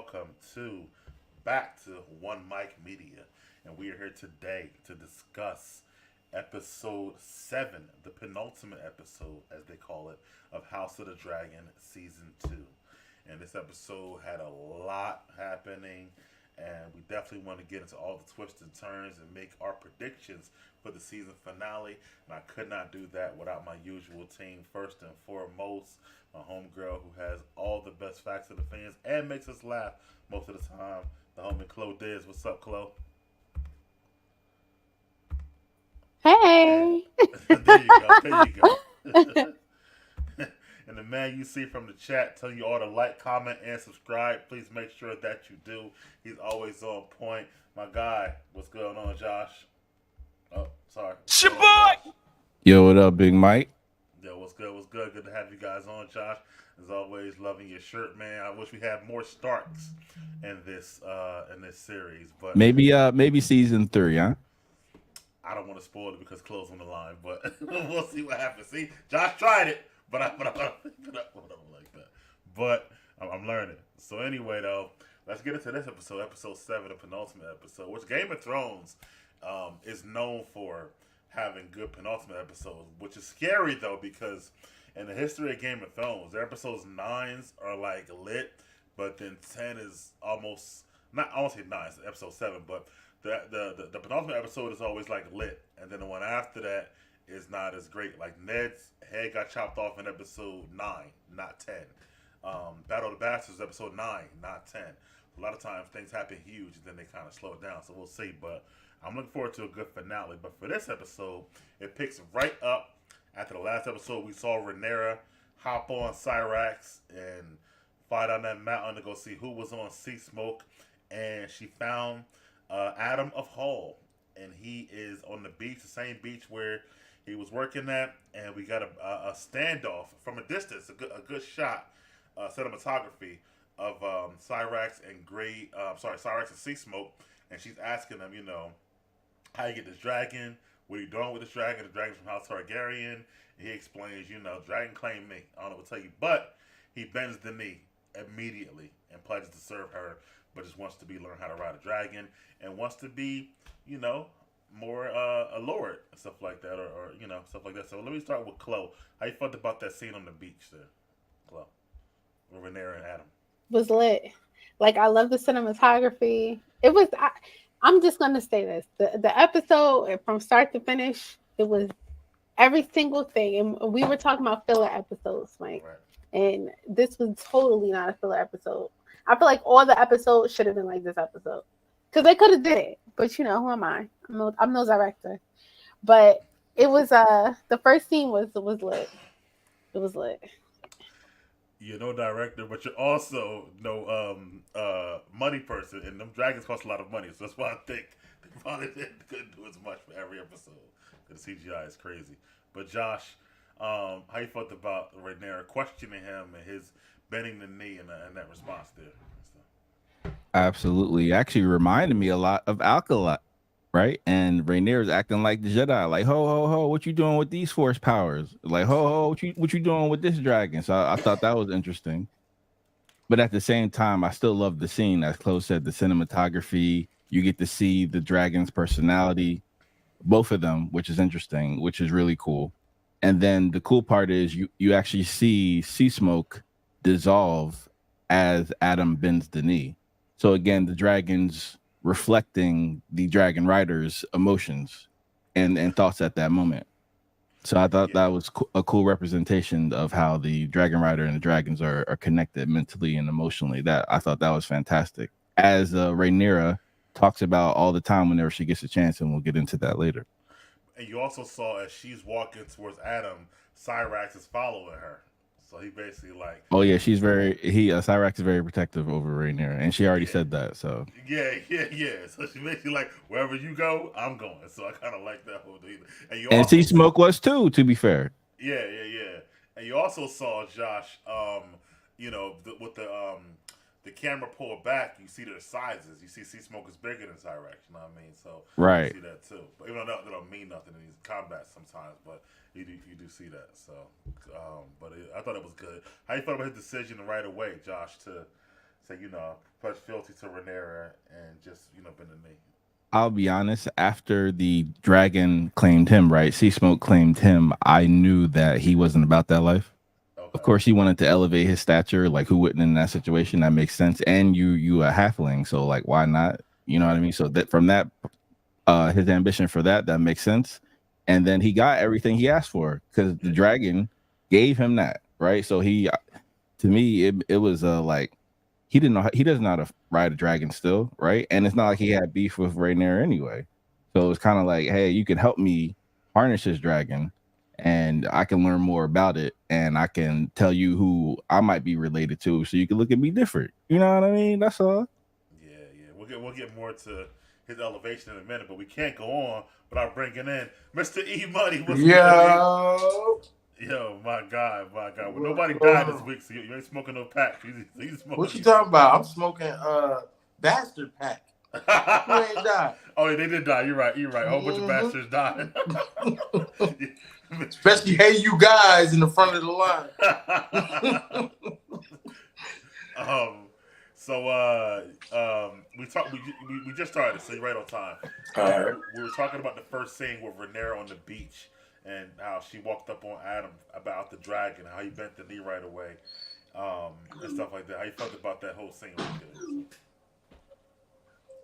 welcome to back to One Mic Media, and we are here today to discuss episode 7, the penultimate episode, as they call it, of House of the Dragon season 2. And this episode had a lot happening, and we definitely want to get into all the twists and turns and make our predictions for the season finale. And I could not do that without my usual team. First and foremost, my homegirl who has all the best facts of the fans and makes us laugh most of the time, the homie Chloe Diz. What's up, Chloe? And Hey. there you go. There you go. And the man you see from the chat telling you all to like, comment, and subscribe. Please make sure that you do. He's always on point. My guy, what's going on, Josh? Oh, sorry. What's going on, Josh? Yo, what up, Big Mike? Yo, what's good? What's good? Good to have you guys on, Josh. As always, loving your shirt, man. I wish we had more Starks in this series, but Maybe season 3, huh? I don't want to spoil it because close on the line. But we'll see what happens. See, Josh tried it, but I don't like that. But I'm learning. So anyway, though, let's get into this episode, episode 7, the penultimate episode, which Game of Thrones is known for having good penultimate episodes, which is scary though because in the history of Game of Thrones, their episodes 9s are like lit, but then 10 is almost not. I won't say 9, it's episode 7, but the penultimate episode is always like lit, and then the one after that is not as great. Like Ned's head got chopped off in episode 9, not 10. Battle of the Bastards episode 9, not 10. A lot of times things happen huge and then they kind of slow it down. So we'll see. But I'm looking forward to a good finale. But for this episode, it picks right up after the last episode. We saw Rhaenyra hop on Cyrax and fight on that mountain to go see who was on Sea Smoke, and she found Adam of Hall, and he is on the beach, the same beach where he was working at, and we got a standoff from a distance, a good shot, cinematography of Cyrax and Cyrax and Sea Smoke, and she's asking him, how you get this dragon, what are you doing with this dragon? The dragon's from House Targaryen. And he explains, dragon claimed me. I don't know what to tell you, but he bends the knee immediately and pledges to serve her, but just wants to learn how to ride a dragon and wants to be, more allured and stuff like that, or stuff like that. So let me start with Chloe. How you felt about that scene on the beach there, Chloe, with Rhaenyra and Adam? Was lit. Like I love the cinematography. It was I'm just gonna say this. The episode from start to finish, it was every single thing. And we were talking about filler episodes, Mike. Right. And this was totally not a filler episode. I feel like all the episodes should have been like this episode. Because they could have did it. But who am I? I'm no director. But it was the first scene was lit. It was lit. You're no director, but you're also no money person, and them dragons cost a lot of money, so that's why I think they probably couldn't do as much for every episode. Because the CGI is crazy. But Josh, how you felt about Rhaenyra questioning him and his bending the knee and that response there? Absolutely. Actually reminded me a lot of Alkali, right? And Rhaenyra's acting like the Jedi, like, ho, ho, ho, what you doing with these force powers? Like, ho, ho, what you doing with this dragon? So I thought that was interesting. But at the same time, I still love the scene. As Chloe said, the cinematography, you get to see the dragon's personality, both of them, which is interesting, which is really cool. And then the cool part is you actually see Sea Smoke dissolve as Adam bends the knee. So again, the dragon's reflecting the dragon rider's emotions and thoughts at that moment. So I thought Yeah. that was a cool representation of how the dragon rider and the dragons are connected mentally and emotionally. That I thought that was fantastic. As Rhaenyra talks about all the time whenever she gets a chance, and we'll get into that later. And you also saw as she's walking towards Adam, Cyrax is following her. So he basically like, Oh yeah, Cyrax is very protective over Rhaenyra, and she already yeah, said that. So yeah. So she basically like, wherever you go, I'm going. So I kind of like that whole thing. And you and also Sea Smoke was too, to be fair. yeah. And you also saw Josh, with the camera pulled back, you see their sizes. You see Sea Smoke is bigger than Cyrax. You know what I mean? So you Right. see that too. But even though that don't mean nothing in these combats sometimes, but you do see that. So, I thought it was good. How you felt about his decision right away, Josh, say, pledge fealty to Rhaenyra and just, bend the knee. I'll be honest, after the dragon claimed him, right? Sea Smoke claimed him, I knew that he wasn't about that life. Okay. Of course, he wanted to elevate his stature. Like, who wouldn't in that situation? That makes sense. And you a halfling, so like, why not? You know what I mean? So that from that, his ambition for that makes sense. And then he got everything he asked for because the dragon gave him that, right? So he, to me, it was like he doesn't know how to ride a dragon still, right? And it's not like he had beef with Rhaenyra anyway. So it's kind of like, hey, you can help me harness this dragon, and I can learn more about it, and I can tell you who I might be related to, so you can look at me different. You know what I mean? That's all. Yeah. We'll get more to his elevation in a minute, but we can't go on without bringing in Mr. E Money. Yo, my God. Well, nobody died this week, so you ain't smoking no pack. He's smoking. What you talking about? I'm smoking bastard pack. Who ain't died? Oh, yeah, they did die. You're right. A whole bunch of bastards died. Especially, hey, you guys in the front of the line. We just started, so you're right on time. We were talking about the first scene with Rhaenyra on the beach and how she walked up on Adam about the dragon, how he bent the knee right away, and stuff like that. How you felt about that whole scene?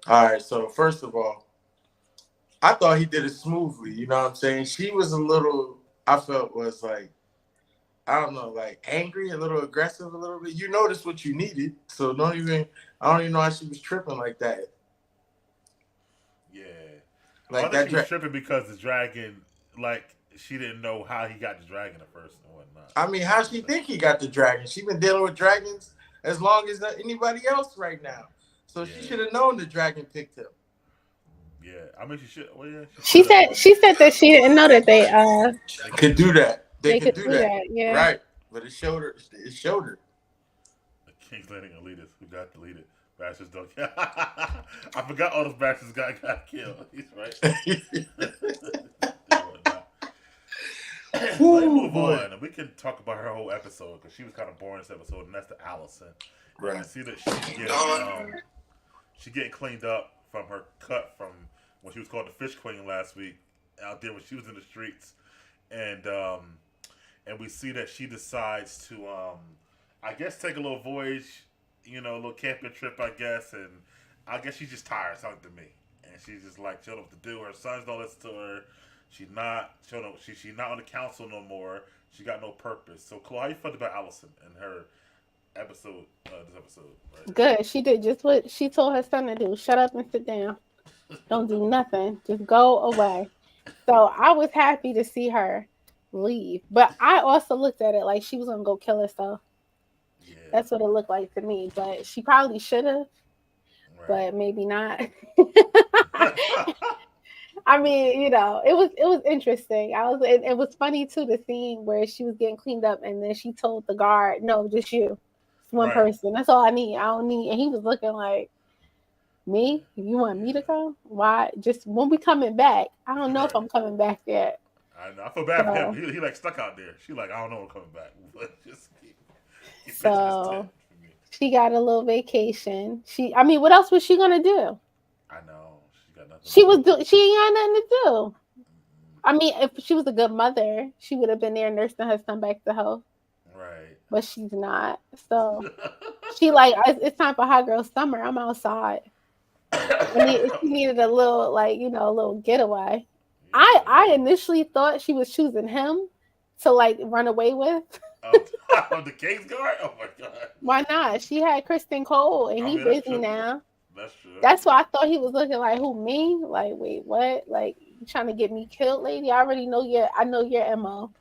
All right, so first of all, I thought he did it smoothly. You know what I'm saying? She was a little, I felt was like, I don't know, like angry, a little aggressive, a little bit. You noticed what you needed, so I don't even know how she was tripping like that. Yeah, like that she was tripping because the dragon, like she didn't know how he got the dragon at first and whatnot. I mean, how she think he got the dragon? She been dealing with dragons as long as anybody else right now, so she should have known the dragon picked him. Yeah, I mean she should. Well, yeah, she said that she didn't know that they could do that. They could do that. Yeah. Right. But it showed her. The King's Landing elitist who got deleted. Bastards don't care. I forgot all those bastards got killed. He's right. Let's move on. We can talk about her whole episode because she was kind of boring this episode, and that's the Allison. Right. I see that she getting cleaned up from her cut from when she was called the Fish Queen last week out there when she was in the streets, and we see that she decides to I guess take a little voyage, a little camping trip, I guess, and I guess she's just tired, something to me, and she's just like she don't know what to do. Her sons don't listen to her. She's not on the council no more. She got no purpose. So, Chloe, how you felt about Allison and her episode? This episode, right? Good. She did just what she told her son to do. Shut up and sit down. Don't do nothing. Just go away. So I was happy to see her leave, but I also looked at it like she was gonna go kill herself. Yeah. That's what it looked like to me. But she probably should have, but maybe not. I mean, it was interesting. It was funny too, the scene where she was getting cleaned up and then she told the guard, "No, just you. It's one person. That's all I need. I don't need." And he was looking like, "Me? You want me to come? Why? Just when we coming back? I don't know if I'm coming back yet." I know. I feel bad for him. He like stuck out there. She like, I don't know when I'm coming back. But just keep so she got a little vacation. What else was she gonna do? I know. She ain't got nothing to do. I mean, if she was a good mother, she would have been there nursing her son back to health. Right. But she's not. So she like, it's time for hot girl summer. I'm outside. She needed a little, a little getaway. Yeah. I initially thought she was choosing him to run away with. The King's Guard? Oh my God. Why not? She had Kristen Cole and he's busy now. That's true. That's why I thought he was looking like, who, me? Like, wait, what? Like, you trying to get me killed, lady? I already know I know your MO.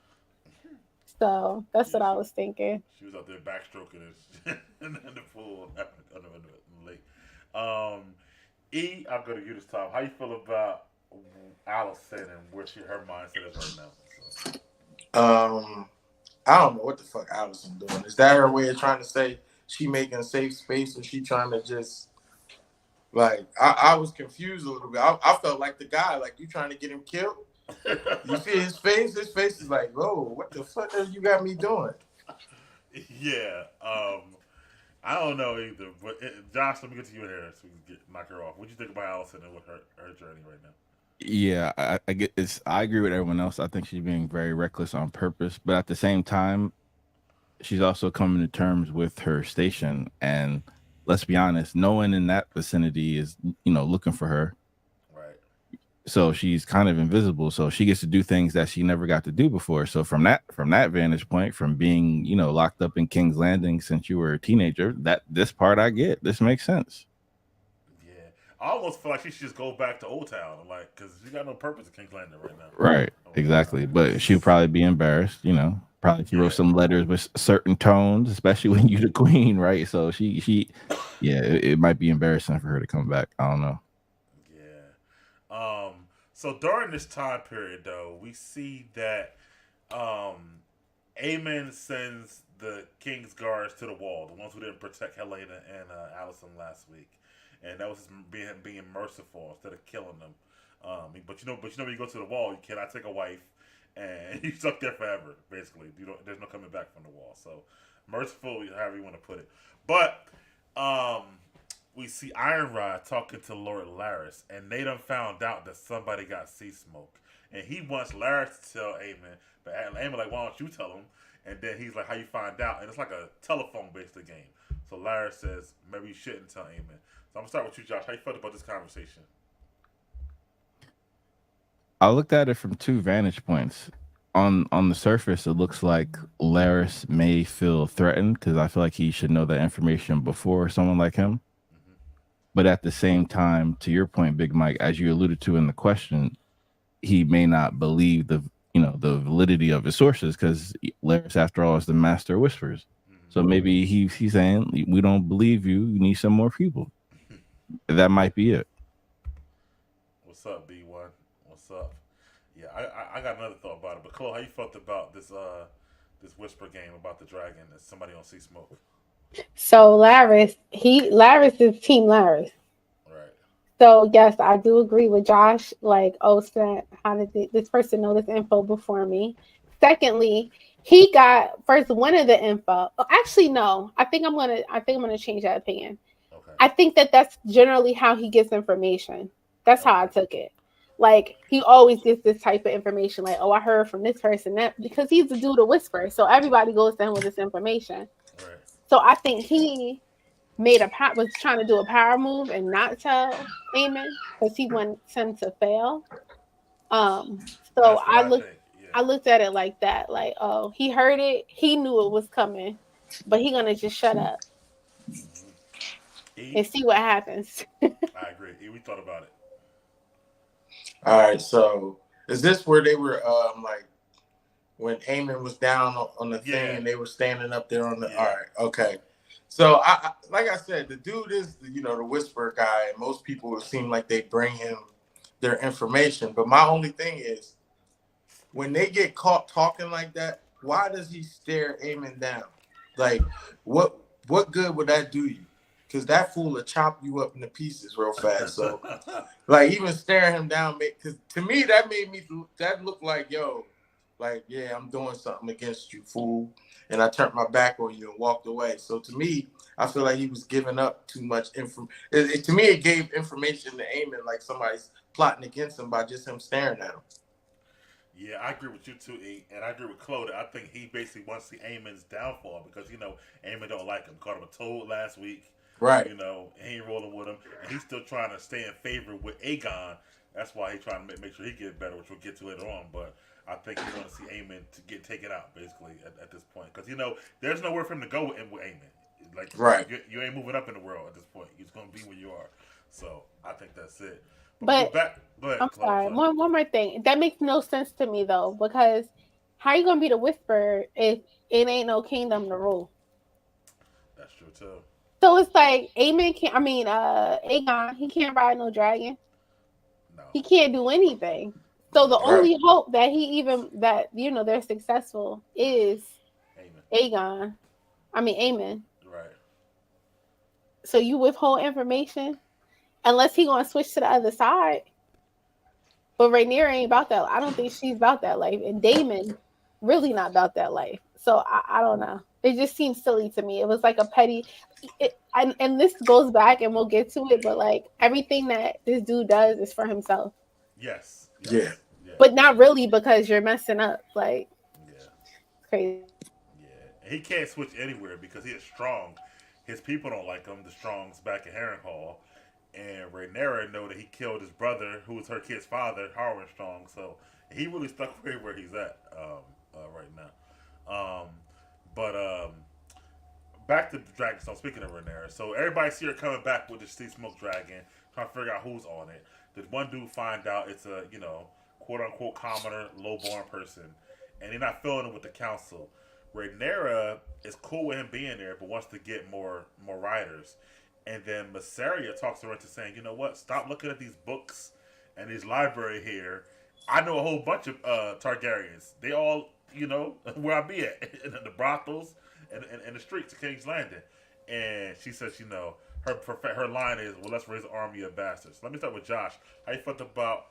So that's what I was thinking. She was out there backstroking in the pool in the lake. I'm going to you this time. How you feel about Allison and where her mindset is right now? I don't know what the fuck Allison doing. Is that her way of trying to say she making a safe space, or she trying to just I was confused a little bit. I felt like the guy, like, you trying to get him killed? You see his face? His face is like, whoa, what the fuck have you got me doing? Yeah. I don't know either. But Josh, let me get to you in here so we can knock her off. What do you think about Allison and what her journey right now? Yeah, I get it's. I agree with everyone else. I think she's being very reckless on purpose, but at the same time, she's also coming to terms with her station. And let's be honest, no one in that vicinity is, looking for her. Right. So she's kind of invisible. So she gets to do things that she never got to do before. So from that vantage point, from being, locked up in King's Landing since you were a teenager, that this part I get. This makes sense. Yeah. I almost feel like she should just go back to Old Town, like, because she got no purpose in King's Landing right now. Right. Exactly. But she'll probably be embarrassed, Probably if you wrote some letters with certain tones, especially when you're the queen, right? So it might be embarrassing for her to come back. I don't know. Yeah. So during this time period, though, we see that Aemon sends the King's guards to the wall, the ones who didn't protect Helena and Allison last week, and that was just being merciful instead of killing them. But when you go to the wall, you cannot take a wife, and you stuck there forever. Basically, there's no coming back from the wall. So merciful, however you want to put it. But we see Ironrod talking to Lord Larys, and they done found out that somebody got sea smoke, and he wants Larys to tell Aemon, but Aemon like, why don't you tell him? And then he's like, how you find out? And it's like a telephone based game. So Larys says, maybe you shouldn't tell Aemon. So I'm gonna start with you, Josh. How you felt about this conversation? I looked at it from two vantage points. On the surface, it looks like Larys may feel threatened because I feel like he should know that information before someone like him. Mm-hmm. But at the same time, to your point, Big Mike, as you alluded to in the question, he may not believe the validity of his sources because Larys, after all, is the master of whispers. Mm-hmm. So maybe he's saying, we don't believe you. You need some more people. That might be it. What's up, B1? What's up? Yeah, I got another thought about it. But Chloe, how you felt about this whisper game about the dragon that somebody don't see smoke? So Larys is Team Larys. Right. So yes, I do agree with Josh. Like, oh snap, how did this person know this info before me? Secondly, he got first one of the info. Oh, actually, no. I think I'm gonna change that opinion. Okay. I think that's generally how he gets information. That's how I took it. Like, he always gets this type of information, like, oh, I heard from this person that, because he's the dude to whisper. So everybody goes to him with this information. Right. So I think he was trying to do a power move and not tell Aemon because he wants him to fail. So I looked at it like that, like, oh, he heard it, he knew it was coming, but he gonna just shut up and see what happens. I agree. We thought about it. All right, so is this where they were like when Aemon was down on the thing and they were standing up there on the all right, okay. So I like I said, the dude is the whisper guy, and most people it seem like they bring him their information. But my only thing is when they get caught talking like that, why does he stare Aemon down? Like what good would that do you? Because that fool will chop you up into pieces real fast. So, like, even staring him down, because to me, that looked like, yo, like, yeah, I'm doing something against you, fool. And I turned my back on you and walked away. So, to me, I feel like he was giving up too much information. To me, it gave information to Aemon, like somebody's plotting against him by just him staring at him. Yeah, I agree with you too, E. And I agree with Claude. I think he basically wants to see Aemon's downfall because, Aemon don't like him. Called him a toad last week. Right. He ain't rolling with him. And he's still trying to stay in favor with Aegon. That's why he's trying to make sure he gets better, which we'll get to later on. But I think he's going to see Aemon to get taken out, basically, at this point. Because, there's nowhere for him to go with Aemon. Like, right. You ain't moving up in the world at this point. He's going to be where you are. So I think that's it. But I'm sorry. One more thing. That makes no sense to me, though, because how you going to be the whisperer if it ain't no kingdom to rule? That's true, too. So it's like Aegon, he can't ride no dragon. No. He can't do anything. So the only hope that they're successful is Aemon. Right. So you withhold information unless he gonna switch to the other side. But Rhaenyra ain't about that. I don't think she's about that life. And Daemon really not about that life. So I don't know. It just seems silly to me. It was like a petty, and this goes back, and we'll get to it. But like everything that this dude does is for himself, Yes. Yeah. Yeah. but not really because you're messing up. Like Yeah. it's crazy. Yeah. He can't switch anywhere because he is strong. His people don't like him. The Strongs back at Harrenhal, and Rhaenyra know that he killed his brother, who was her kid's father, Harwin Strong. So he really stuck where he's at right now. Um, but back to the Dragonstone. Speaking of Rhaenyra, so everybody see her coming back with the sea smoke dragon, trying to figure out who's on it. Did one dude find out it's a quote unquote commoner, lowborn person, and he's not feeling it with the council. Rhaenyra is cool with him being there, but wants to get more riders. And then Mysaria talks her into saying, you know what? Stop looking at these books and this library here. I know a whole bunch of Targaryens. They all, where I be at in the brothels and the streets of King's Landing. And she says, her line is, well, let's raise an army of bastards. Let me start with Josh. How you felt about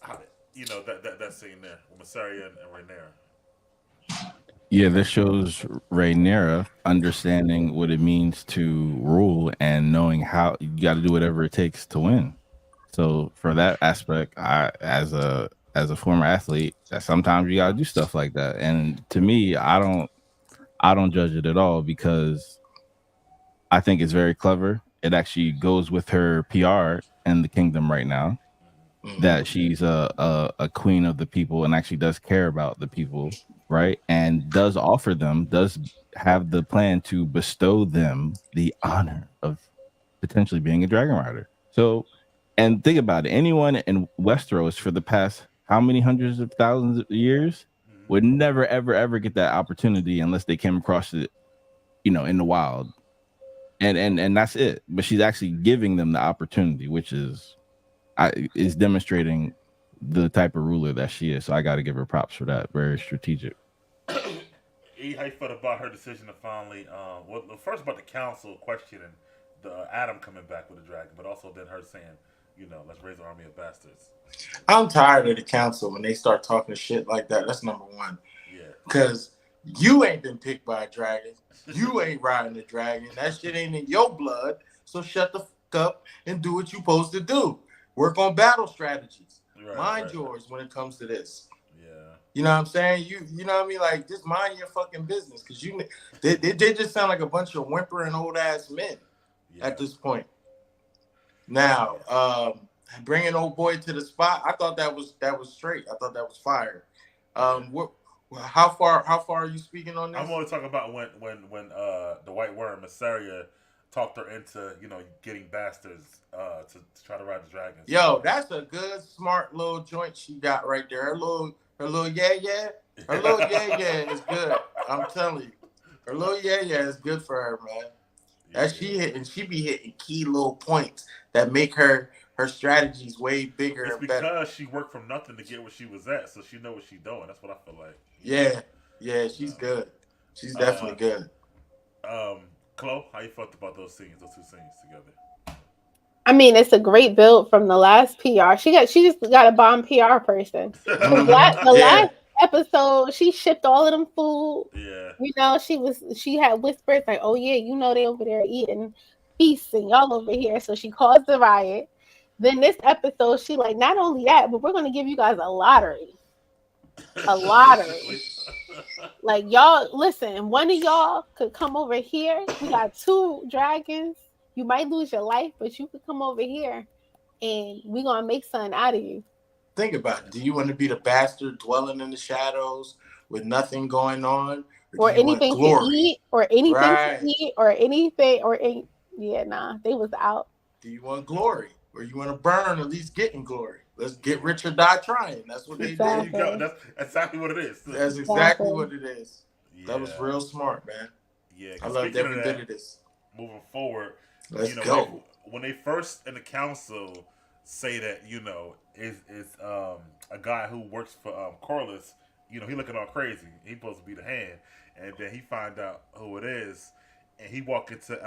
that scene there with Mysaria and Rhaenyra? Yeah, this shows Rhaenyra understanding what it means to rule and knowing how you got to do whatever it takes to win. So for that aspect, I as a former athlete, that sometimes you got to do stuff like that. And to me, I don't judge it at all because I think it's very clever. It actually goes with her PR in the kingdom right now. That she's a queen of the people and actually does care about the people, right? And does have the plan to bestow them the honor of potentially being a dragon rider. So, and think about it, anyone in Westeros for the past how many hundreds of thousands of years would never, ever, ever get that opportunity unless they came across it, in the wild. And that's it. But she's actually giving them the opportunity, which is demonstrating the type of ruler that she is. So I got to give her props for that. Very strategic. E, how you felt about her decision to finally, first about the council questioning the Adam coming back with the dragon, but also then her saying, let's raise an army of bastards. I'm tired of the council when they start talking shit like that. That's number one. Yeah. Because you ain't been picked by a dragon. You ain't riding the dragon. That shit ain't in your blood. So shut the fuck up and do what you supposed to do. Work on battle strategies. Mind yours when it comes to this. Yeah. You know what I'm saying? You know what I mean? Like, just mind your fucking business. Because they just sound like a bunch of whimpering old-ass men at this point. Now, bringing old boy to the spot, I thought that was straight. I thought that was fire. How far are you speaking on this? I'm only talking about when the White Worm, Mysaria, talked her into, getting bastards to try to ride the dragons. Yo, that's a good, smart little joint she got right there. Her little yeah. Her little yeah is good. I'm telling you. Her little yeah is good for her, man. That she be hitting key little points that make her strategies way bigger and better. Because she worked from nothing to get where she was at, so she know what she's doing. That's what I feel like. Yeah, she's good. She's definitely good. Chloe, how you felt about those two scenes together? I mean, it's a great build from the last PR. She just got a bomb PR person. The last episode, she shipped all of them food. Yeah. She had whispers like, "Oh yeah, they over there eating feasts and y'all over here." So she caused the riot. Then this episode, she like, not only that, but we're gonna give you guys a lottery. Like, y'all, listen, one of y'all could come over here. We got 2 dragons. You might lose your life, but you could come over here and we're going to make something out of you. Think about it. Do you want to be the bastard dwelling in the shadows with nothing going on? Or anything to eat? Or anything to eat? Or anything? They was out. Do you want glory? Or you want to burn, at least getting glory? Let's get rich or die trying. That's what they did. There you go. That's exactly what it is. That's exactly what it is. Yeah. That was real smart, man. Yeah. I loved every bit of this. Moving forward, let's go. When they first in the council say that, is a guy who works for Corlys, he looking all crazy. He's supposed to be the hand. And then he find out who it is. And he walked into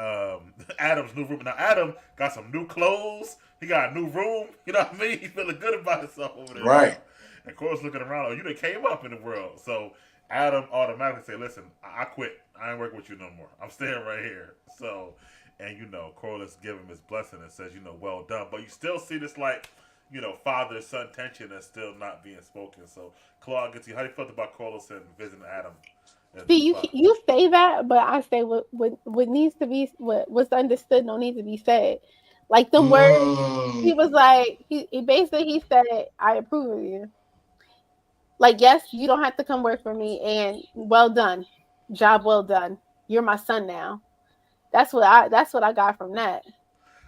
Adam's new room. Now, Adam got some new clothes. He got a new room. You know what I mean? He's feeling good about himself over there. Right. And Corlys looking around, you done came up in the world. So Adam automatically say, "Listen, I quit. I ain't working with you no more. I'm staying right here." So, and Corliss give him his blessing and says, "Well done." But you still see this father son tension that's still not being spoken. So, Claude gets you. How do you felt about Corliss and visiting Adam? See, you say that, but I say what needs to be what's understood don't need to be said. Like the words, he was like he basically said, "I approve of you." Like, yes, you don't have to come work for me, and well done, job well done. You're my son now. That's what I got from that.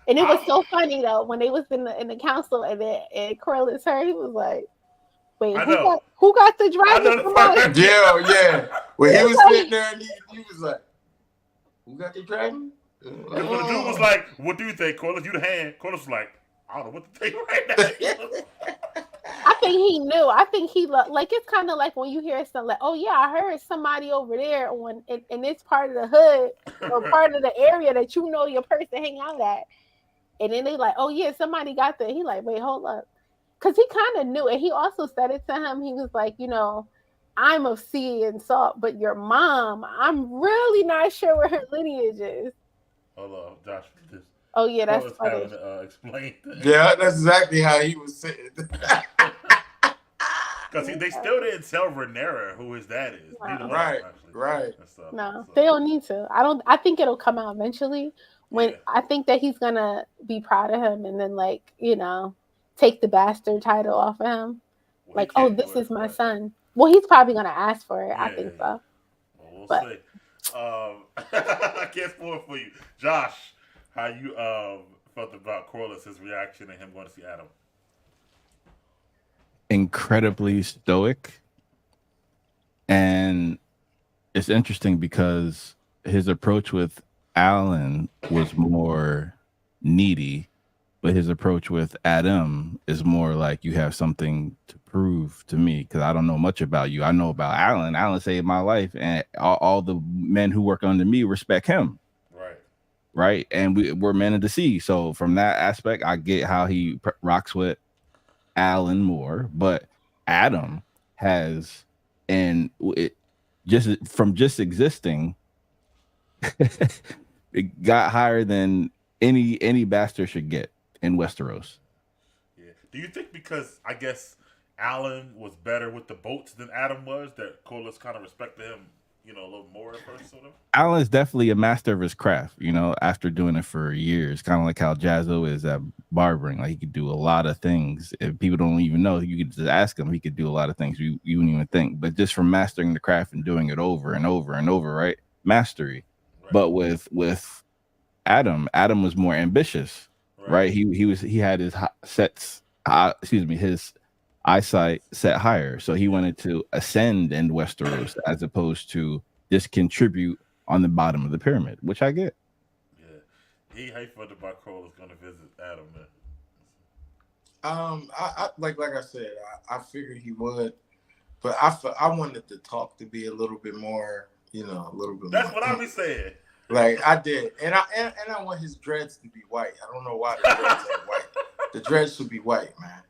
And it was so funny though when they was in the council and Corliss heard, he was like, "Wait, who got the dragon?" Yeah. When he was sitting there and he was like, "Who got the dragon?" When the dude was like, "What do you think, Corliss? You the hand?" Corliss was like, "I don't know what to think right now." I think he knew. I think he like it's kind of like when you hear something like, "Oh yeah, I heard somebody over there in this part of the hood or part of the area that your person hang out at," and then they like, "Oh yeah, somebody got there." He like, "Wait, hold up," because he kind of knew, and he also said it to him. He was like, "I'm of sea and salt, but your mom, I'm really not sure where her lineage is." Hold on, Josh. Oh yeah, that's funny. Explain. Yeah, that's exactly how he was sitting. Because they still didn't tell Rhaenyra who his dad is. No. Right. No, they don't need to. I think it'll come out eventually. When I think that he's gonna be proud of him, and then take the bastard title off of him. This is my son. Well, he's probably gonna ask for it. Yeah, I think so. Well, we'll see. I can't spoil it for you, Josh. How you felt about Corliss, his reaction, and him going to see Adam? Incredibly stoic, and it's interesting because his approach with Alan was more needy, but his approach with Adam is more like, you have something to prove to me because I don't know much about you. I know about Alan. Alan saved my life, and all the men who work under me respect him. Right. And we're men of the sea. So from that aspect, I get how he rocks with Alan more, but Adam has, and it just existing, it got higher than any bastard should get in Westeros. Yeah. Do you think because I guess Alan was better with the boats than Adam was, that Corliss kind of respected him, a little more at first, sort of? Alan's definitely a master of his craft, after doing it for years, kind of like how Jazzo is at barbering. Like, he could do a lot of things. If people don't even know, you could just ask him. He could do a lot of things you wouldn't even think. But just from mastering the craft and doing it over and over and over, right? Mastery. Right. But with Adam was more ambitious, right? He had his his eyesight set higher, so he wanted to ascend in Westeros as opposed to just contribute on the bottom of the pyramid, which I get. Yeah, how you felt about Corliss going to visit Adam, man? I like I said, I figured he would, but I wanted the talk to be a little bit more, a little bit. That's more, what I be saying. Like I did, and I want his dreads to be white. I don't know why the dreads ain't white. The dreads should be white, man.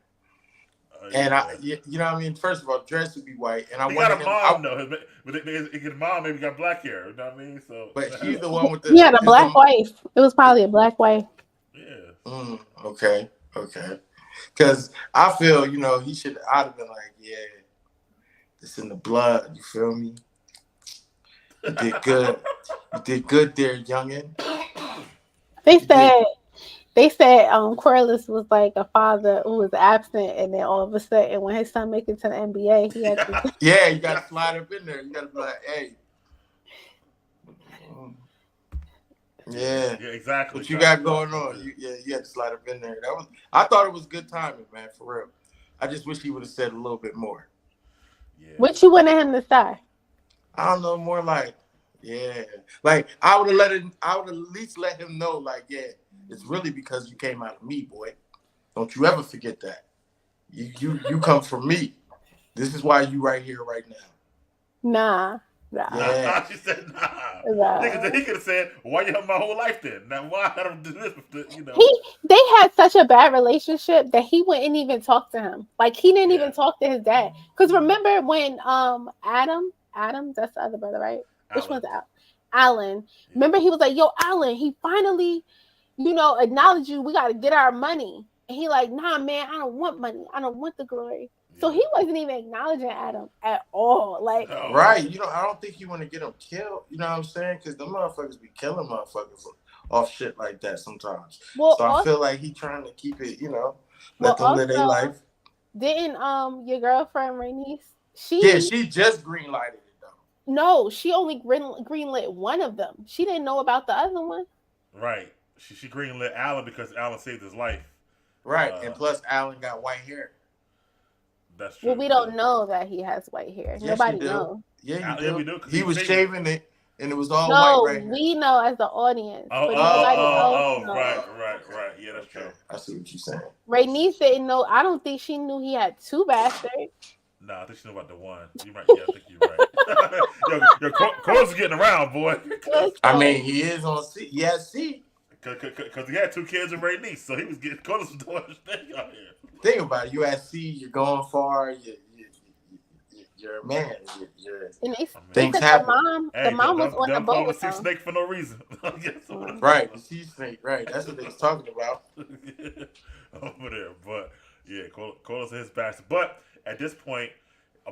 And you know what I mean? First of all, dress would be white. And he got a mom, though. But his mom maybe got black hair. You know what I mean? So, but he's the one with the... He had a black wife. It was probably a black wife. Yeah. Okay. Because I feel, I'd have been like, yeah, it's in the blood. You feel me? You did good. You did good there, youngin. They said Corliss was like a father who was absent, and then all of a sudden, when his son make it to the NBA, he had to... Yeah, you got to slide up in there. You got to be like, hey. Yeah, exactly. What you got going on? You had to slide up in there. I thought it was good timing, man, for real. I just wish he would have said a little bit more. Yeah. What you wanted him to say? I don't know, more like, yeah. Like, I would at least let him know, like, yeah, it's really because you came out of me, boy. Don't you ever forget that. You come from me. This is why you right here, right now. Nah. Yeah. She said nah. He could have said, why you help my whole life then? Now why I don't do this? They had such a bad relationship that he wouldn't even talk to him. Like, he didn't even talk to his dad. Because remember when Adam Adam, that's the other brother, right? Which Alan. one's Al? Alan. Remember, he was like, "Yo, Alan, he finally, acknowledged you. We got to get our money." And he like, "Nah, man, I don't want money. I don't want the glory." So he wasn't even acknowledging Adam at all. Like, No. Right. I don't think you want to get them killed. You know what I'm saying? Because the motherfuckers be killing motherfuckers off shit like that sometimes. well, So I also, feel like he trying to keep it, let them live their life. didn't your girlfriend Rainice? Yeah, she just green lighted it though. No, she only greenlit one of them. She didn't know about the other one. Right. She greenlit Alan because Alan saved his life. Right. And plus Alan got white hair. That's true. Well, we don't know that he has white hair. Yes, Nobody you do. knows. Yeah, Yeah, you we do. do, 'cause He was shaved shaving it and it was all No, white right here. we know as the audience. Oh, but nobody else knows. right. Yeah, that's true. I see what you're saying. Rainice didn't know. I don't think she knew he had two bastards. No, I think she knew about the one. You right. Yeah, I think you're right. Yo, Cole's getting around, boy. I mean, he is on C. He has C. Because he had 2 kids with Ray Niece, so he was getting Cole's doing his thing out here. Think about it. You at C. You're going far. You're a man. And they Things said happen. the mom was on the boat with sea him. snake for no reason. Right, the sea snake. Right, that's what they was talking about. Over there, but yeah, Cole's his bastard. But at this point,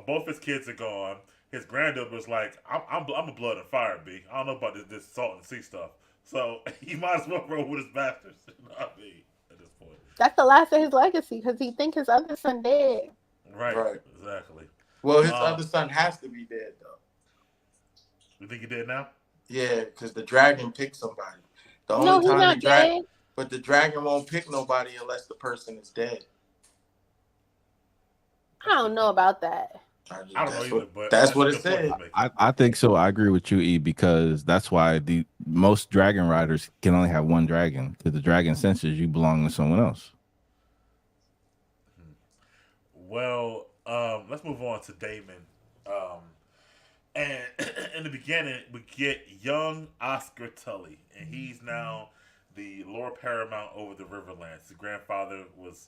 both his kids are gone. His granddaughter was like, "I'm a blood and fire, B. I don't know about this salt and sea stuff." So he might as well roll with his bastards. You know what I mean? At this point, that's the last of his legacy because he think his other son dead. right, exactly. Well, his other son has to be dead though. You think he dead now? Yeah, because the dragon picked somebody. The No, only he's time not the dragon, dead. but the dragon won't pick nobody unless the person is dead. I don't know about that. I don't know either, but that's what a it good point said. to make. I think so. I agree with you, E, because that's why the most dragon riders can only have one dragon. Because the dragon senses you belong to someone else. Well, let's move on to Damon. And in the beginning, we get young Oscar Tully, and he's now the Lord Paramount over the Riverlands. His grandfather was,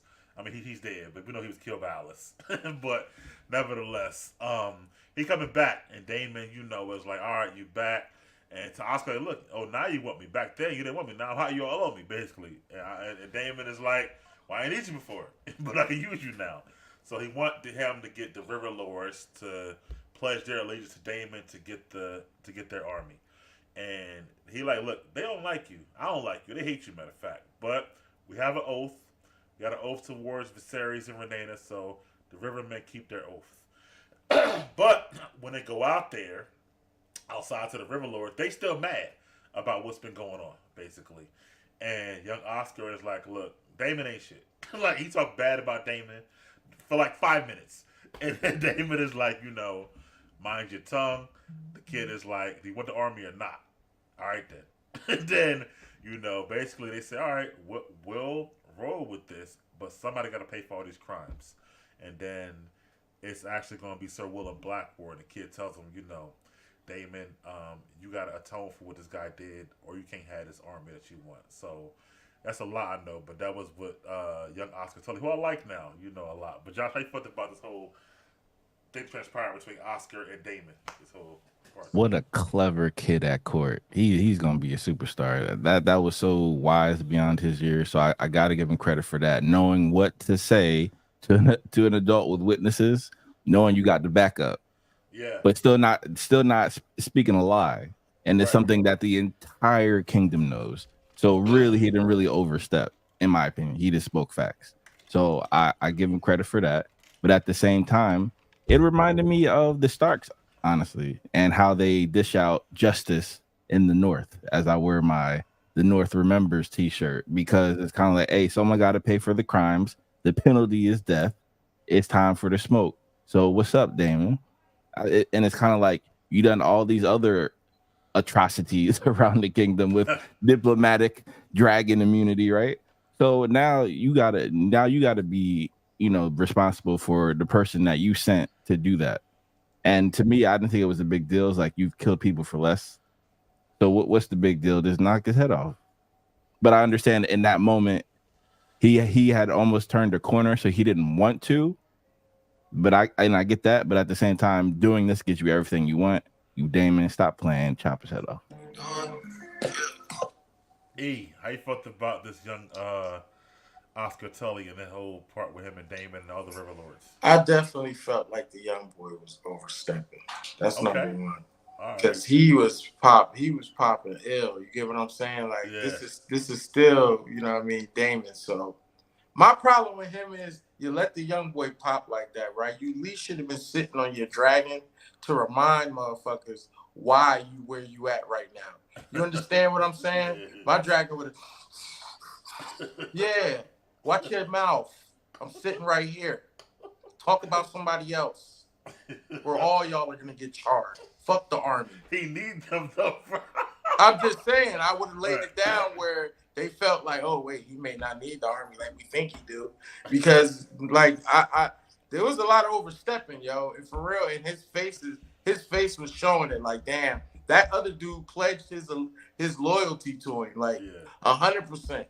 he's dead, but we know he was killed by Alice. But nevertheless, he coming back, and Damon, was like, all right, you back. And to Oscar, look, now you want me. Back then, you didn't want me. Now how you all owe me, basically. And Damon is like, well, I ain't need you before, but I can use you now. So he wanted him to get the River Lords to pledge their allegiance to Damon to get their army. And he like, look, they don't like you. I don't like you. They hate you, matter of fact. But we have an oath. We got an oath towards Viserys and Rhaenyra, so the Rivermen keep their oath. But when they go out there, outside to the River Lords, they still mad about what's been going on, basically. And young Oscar is like, look, Damon ain't shit. Like, he talked bad about Damon for like 5 minutes. And then Damon is like, mind your tongue. The kid is like, do you want the army or not? All right, then. And then, basically they say, all right, we'll roll with this, but somebody got to pay for all these crimes. And then it's actually going to be Sir William Blackmore. The kid tells him, Damon, you got to atone for what this guy did, or you can't have this army that you want. So that's a lot, I know, but that was what young Oscar Tully, who I like now, a lot. But Josh, how you felt about this whole thing transpiring between Oscar and Damon? This whole part. What a clever kid at court. He's gonna be a superstar. That was so wise beyond his years. So I got to give him credit for that. Knowing what to say to an adult with witnesses, knowing you got the backup. Yeah. But still not speaking a lie. And it's something that the entire kingdom knows. So really, he didn't really overstep, in my opinion. He just spoke facts. So I give him credit for that. But at the same time, it reminded me of the Starks, honestly, and how they dish out justice in the North, as I wear the North Remembers t-shirt, because it's kind of like, hey, someone got to pay for the crimes. The penalty is death. It's time for the smoke. So what's up, Damon? And it's kind of like you done all these other atrocities around the kingdom with diplomatic dragon immunity, right? So now you gotta be, responsible for the person that you sent to do that. And to me, I didn't think it was a big deal. It's like, you've killed people for less. So what's the big deal? Just knock his head off. But I understand in that moment, he had almost turned a corner, so he didn't want to. But I get that, but at the same time, doing this gets you everything you want. You Damon, stop playing, chop his head off. How you felt about this young Oscar Tully and that whole part with him and Damon and all the River Lords? I definitely felt like the young boy was overstepping. That's number one. Because he was popping ill. You get what I'm saying? Like this is still, you know what I mean, Damon. So my problem with him is you let the young boy pop like that, right? You at least should have been sitting on your dragon to remind motherfuckers why you where you at right now. You understand what I'm saying? My dragon would have yeah. Watch your mouth. I'm sitting right here. Talk about somebody else. Where all y'all are gonna get charged. Fuck the army. He needs them though. I'm just saying, I would have laid it down where they felt like, oh wait, he may not need the army like we think he do, because like I there was a lot of overstepping, yo, and for real, and his face was showing it. Like, damn, that other dude pledged his loyalty to him, like 100%.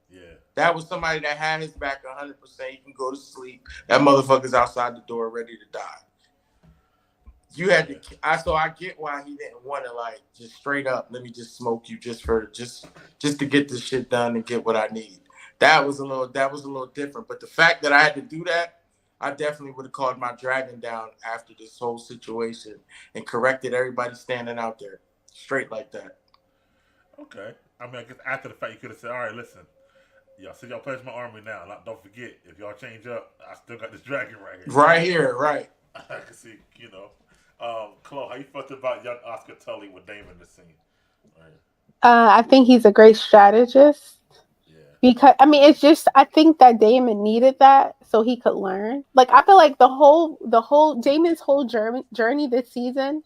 Yeah, that was somebody that had his back 100%. You can go to sleep. That motherfucker's outside the door, ready to die. You had to. I get why he didn't want to like just straight up. Let me just smoke you just to get this shit done and get what I need. That was a little different. But the fact that I had to do that, I definitely would have called my dragon down after this whole situation and corrected everybody standing out there straight like that. Okay. I mean, I guess after the fact, you could have said, "All right, listen, y'all said y'all pledge my army now. Don't forget, if y'all change up, I still got this dragon right here." Right here, right. I can see, you know. Chloe, how you felt about young Oscar Tully with Damon in the scene? Right. I think he's a great strategist. Yeah. Because I mean, it's just I think that Damon needed that so he could learn. Like I feel like the whole Damon's whole journey this season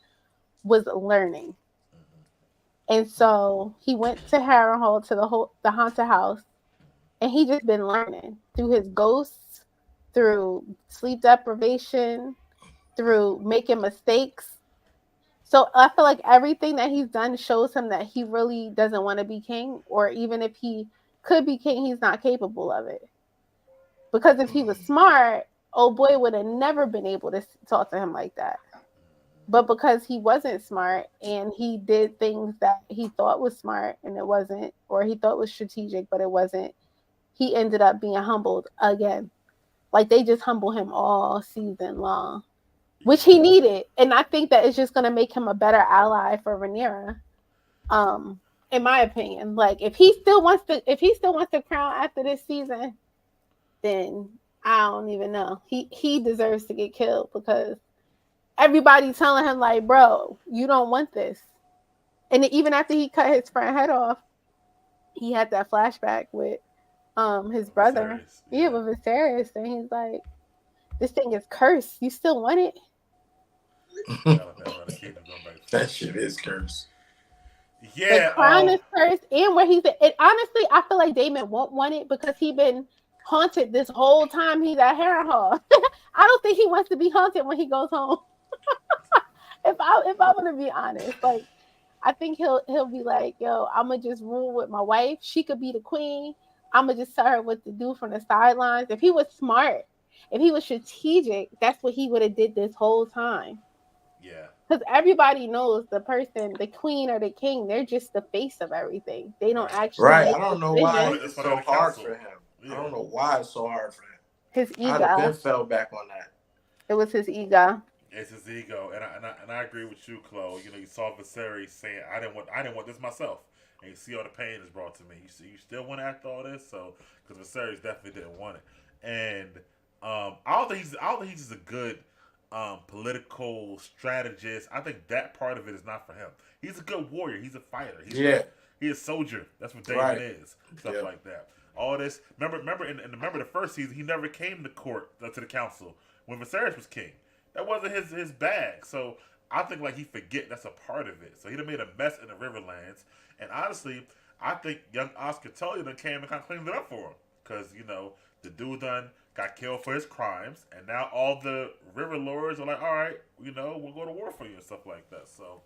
was learning. Mm-hmm. And so he went to Harrenhal to the haunted house, and he just been learning through his ghosts, through sleep deprivation, through making mistakes. So I feel like everything that he's done shows him that he really doesn't want to be king, or even if he could be king, he's not capable of it. Because if he was smart, old boy would have never been able to talk to him like that. But because he wasn't smart and he did things that he thought was smart and it wasn't, or he thought was strategic, but it wasn't, he ended up being humbled again. Like they just humble him all season long. Which he needed, and I think that it's just going to make him a better ally for Rhaenyra. In my opinion, like if he still wants to crown after this season, then I don't even know. He deserves to get killed because everybody's telling him like, bro, you don't want this. And even after he cut his friend head off, he had that flashback with his brother, with Viserys, and he's like, this thing is cursed. You still want it? That shit is cursed. Yeah. The crown is cursed. And where he's at. And honestly, I feel like Damon won't want it because he's been haunted this whole time he's at Harrenhal. I don't think he wants to be haunted when he goes home. if I want to be honest, like I think he'll be like, yo, I'm gonna just rule with my wife. She could be the queen. I'm gonna just tell her what to do from the sidelines. If he was smart, if he was strategic, that's what he would have did this whole time. Yeah. Because everybody knows the person, the queen or the king, they're just the face of everything. They don't actually. Right. I don't know why it's so hard for him. Yeah. I don't know why it's so hard for him. His ego. I'd have been fell back on that. It was his ego. It's his ego, and I agree with you, Chloe. You know, you saw Viserys saying, "I didn't want this myself," and you see all the pain is brought to me. You still want after all this, so because Viserys definitely didn't want it, and I don't think he's just a good political strategist. I think that part of it is not for him. He's a good warrior. He's a fighter. He's a soldier. That's what Damon is. Stuff like that. All this. Remember the first season, he never came to court to the council when Viserys was king. That wasn't his bag. So I think like he forget that's a part of it. So he done made a mess in the Riverlands. And honestly, I think young Oscar Tully done came and kind of cleaned it up for him. Because, you know, the dude done got killed for his crimes. And now all the River Lords are like, all right, you know, we'll go to war for you and stuff like that. So,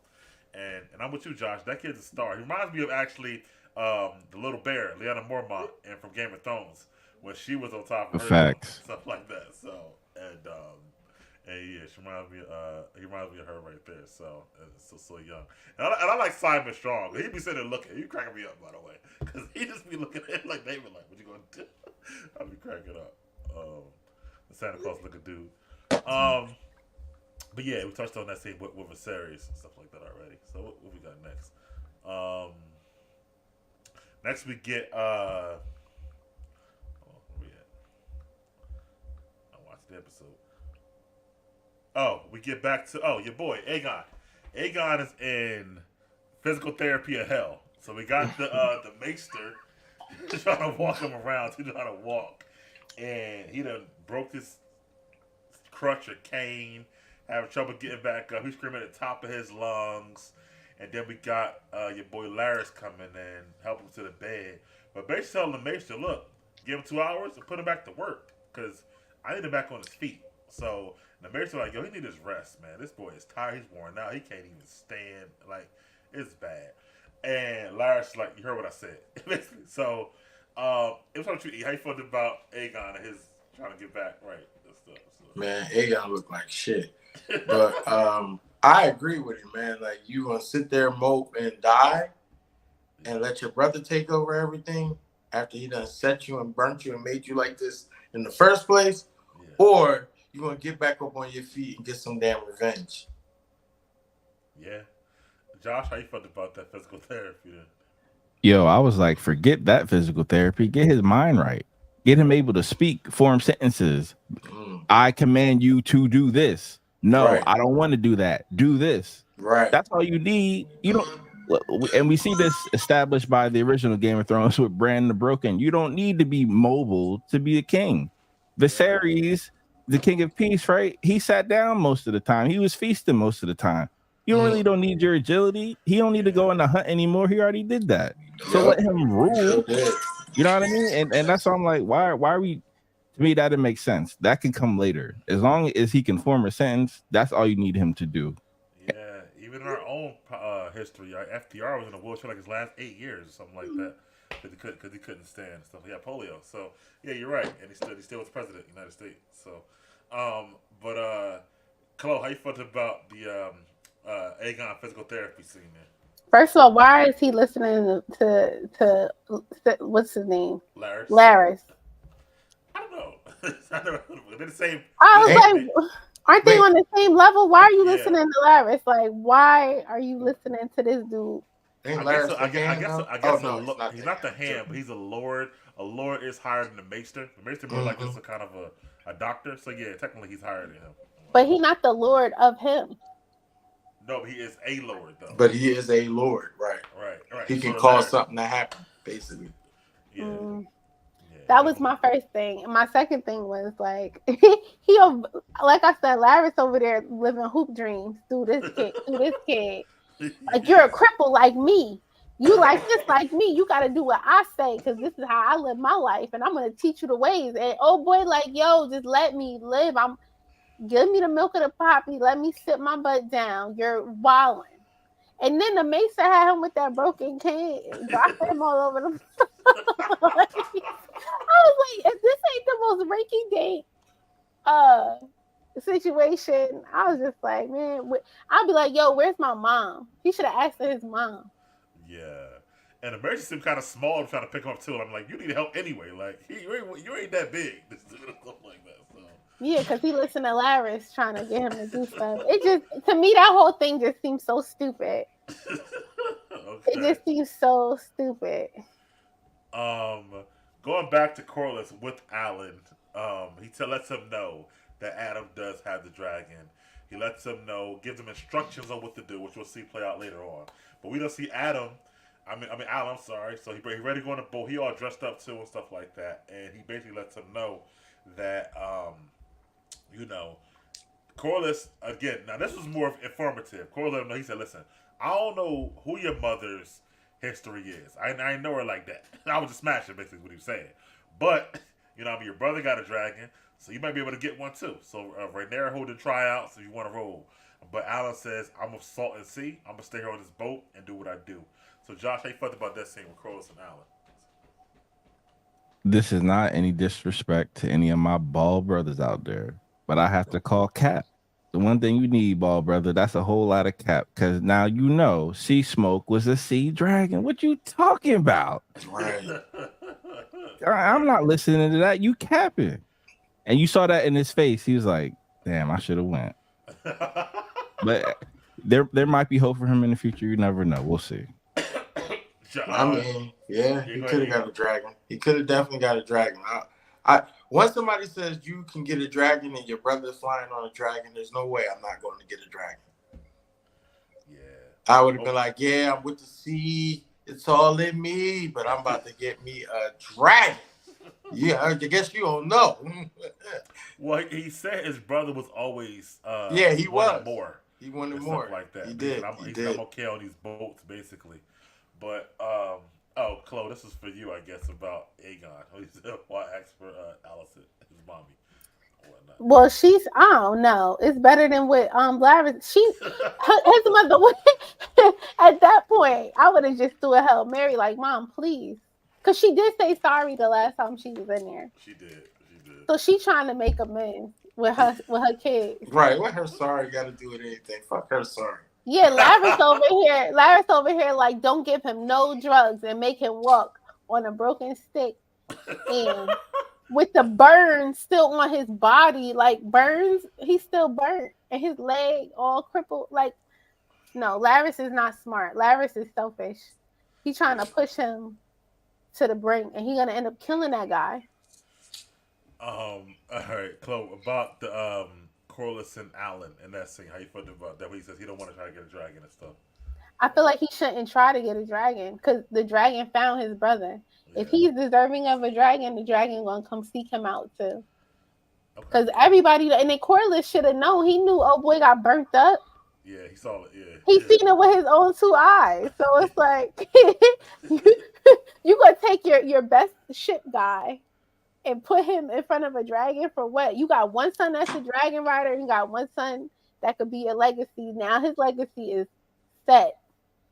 and I'm with you, Josh. That kid's a star. He reminds me of actually the little bear, Lyanna Mormont, and from Game of Thrones. When she was on top of her. Facts. Stuff like that. So, and And yeah, she reminds me. He reminds me of her right there. So so young. And I like Simon Strong. He be sitting there looking. He cracking me up, by the way, because he just be looking at him like David, like, what you gonna do? I be cracking up. The Santa Claus looking dude. But yeah, we touched on that scene with Viserys and stuff like that already. So what we got next? Next we get where we at? I watched the episode. Oh, we get back to your boy Aegon. Aegon is in physical therapy of hell. So we got the Maester trying to walk him around. He's trying to walk, and he done broke his crutch or cane. Having trouble getting back up. He's screaming at the top of his lungs. And then we got your boy Larys coming and help him to the bed. But basically telling the Maester, look, give him 2 hours and put him back to work. Because I need him back on his feet. So the Maester like, yo, he need his rest, man. This boy is tired. He's worn out. He can't even stand. Like, it's bad. And Larys like, you heard what I said. Basically. So it was how you felt about Aegon and his trying to get back right and stuff. So. Man, Aegon looked like shit. But I agree with you, man. Like, you gonna sit there, mope, and die, and let your brother take over everything after he done set you and burnt you and made you like this in the first place, or you gonna get back up on your feet and get some damn revenge? Yeah, Josh, how you felt about that physical therapy? Then? Yo, I was like, forget that physical therapy. Get his mind right. Get him able to speak, form sentences. I command you to do this. No, right. I don't want to do that. Do this. Right. That's all you need. You don't, and we see this established by the original Game of Thrones with Bran the Broken. You don't need to be mobile to be a king. Viserys, the king of peace, right? He sat down most of the time. He was feasting most of the time. You really don't need your agility. He don't need to go on the hunt anymore. He already did that. So let him rule. You know what I mean? And that's why I'm like, why are we? To me, that didn't make sense. That can come later. As long as he can form a sentence, that's all you need him to do. Yeah, even in our own history, FDR was in a wheelchair like his last 8 years or something like that because he couldn't stand stuff. He had polio. So yeah, you're right. And he still was president of the United States. So, but Chloe, how you felt about the Aegon physical therapy scene there? First of all, why is he listening to what's his name? Larys. I don't know. They're the same. I was like, aren't they on the same level? Why are you listening to Larys? Like, why are you listening to this dude? I guess he's not the hand, but he's a lord. A lord is higher than the Maester. The Maester more like this, a kind of a doctor. So yeah, technically he's higher than him. But he's not the lord of him. No, he is a lord though. But he is a lord, right? He can cause something to happen, basically. Yeah. That was my first thing. And my second thing was like he like I said, Larys over there living hoop dreams through this kid. Like, you're a cripple like me. You like this like me. You gotta do what I say because this is how I live my life, and I'm gonna teach you the ways. And oh boy, like, yo, just let me live. Give me the milk of the poppy. Let me sit my butt down. You're wilding. And then the Maester had him with that broken cane, dropped him all over the. I was like, if this ain't the most raky date situation, I was just like, man, I'd be like, yo, where's my mom? He should have asked for his mom. Yeah. And the Maester seemed kind of small. I'm trying to pick him up too. And I'm like, you need help anyway. Like, you ain't that big. Something like that. So. Yeah, because he listened to Larys trying to get him to do stuff. It just, to me, that whole thing just seems so stupid. Okay. It just seems so stupid. Going back to Corlys with Alan, he lets him know that Adam does have the dragon. He lets him know, gives him instructions on what to do, which we'll see play out later on. But we don't see Alan, I'm sorry. So he ready to go on a boat. He all dressed up too and stuff like that. And he basically lets him know that, Corlys, again, now this was more informative. Corlys let him know, he said, listen, I don't know who your mother's history is. I know her like that. I was just smashing basically what he was saying. But, your brother got a dragon, so you might be able to get one too. So Rhaenyra holding tryouts if you want to roll. But Alan says, I'm going to salt and sea. I'm going to stay here on this boat and do what I do. So Josh, how you felt about that scene with Corlys and Alan? This is not any disrespect to any of my bald brothers out there, but I have to call Cap. The one thing you need, ball brother, that's a whole lot of cap. Because now you know Sea Smoke was a sea dragon. What you talking about? Right. I'm not listening to that. You capping. And you saw that in his face. He was like, damn, I should have went. But there might be hope for him in the future. You never know. We'll see. I mean, yeah, he could have got a dragon. He could have definitely got a dragon. I once somebody says you can get a dragon and your brother's flying on a dragon, there's no way I'm not going to get a dragon. Yeah. I would have been like, yeah, I'm with the sea. It's all in me, but I'm about to get me a dragon. Yeah, I guess you don't know. Well, he said his brother was always yeah, he was more. He wanted and more. Stuff like that. He did. I'm okay on these boats, basically. But Chloe, this is for you, I guess, about Aegon. Why ask for Allison, his mommy, or whatnot. Well, I don't know. It's better than with Larry. His mother. At that point, I would have just threw a Hail Mary, like, Mom, please, because she did say sorry the last time she was in there. She did. So she's trying to make amends with her kids. Right. What her sorry got to do with anything? Fuck her sorry. Yeah, Larry's over here, like, don't give him no drugs and make him walk on a broken stick, and with the burn still on his body, like burns, he's still burnt, and his leg all crippled. Like, no, Larys is not smart. Larys is selfish. He's trying to push him to the brink, and he's gonna end up killing that guy. All right, Chloe, about the Corlys and Allen and that scene. How you felt about that? When he says he don't want to try to get a dragon and stuff. I feel like he shouldn't try to get a dragon because the dragon found his brother. Yeah. If he's deserving of a dragon, the dragon gonna come seek him out too. Because everybody, and then Corlys should have known. He knew old boy got burnt up. Yeah, he saw it. Yeah, he seen it with his own 2 eyes. So it's like you gonna take your best ship guy and put him in front of a dragon for what? You got one son that's a dragon rider, and you got one son that could be a legacy. Now his legacy is set.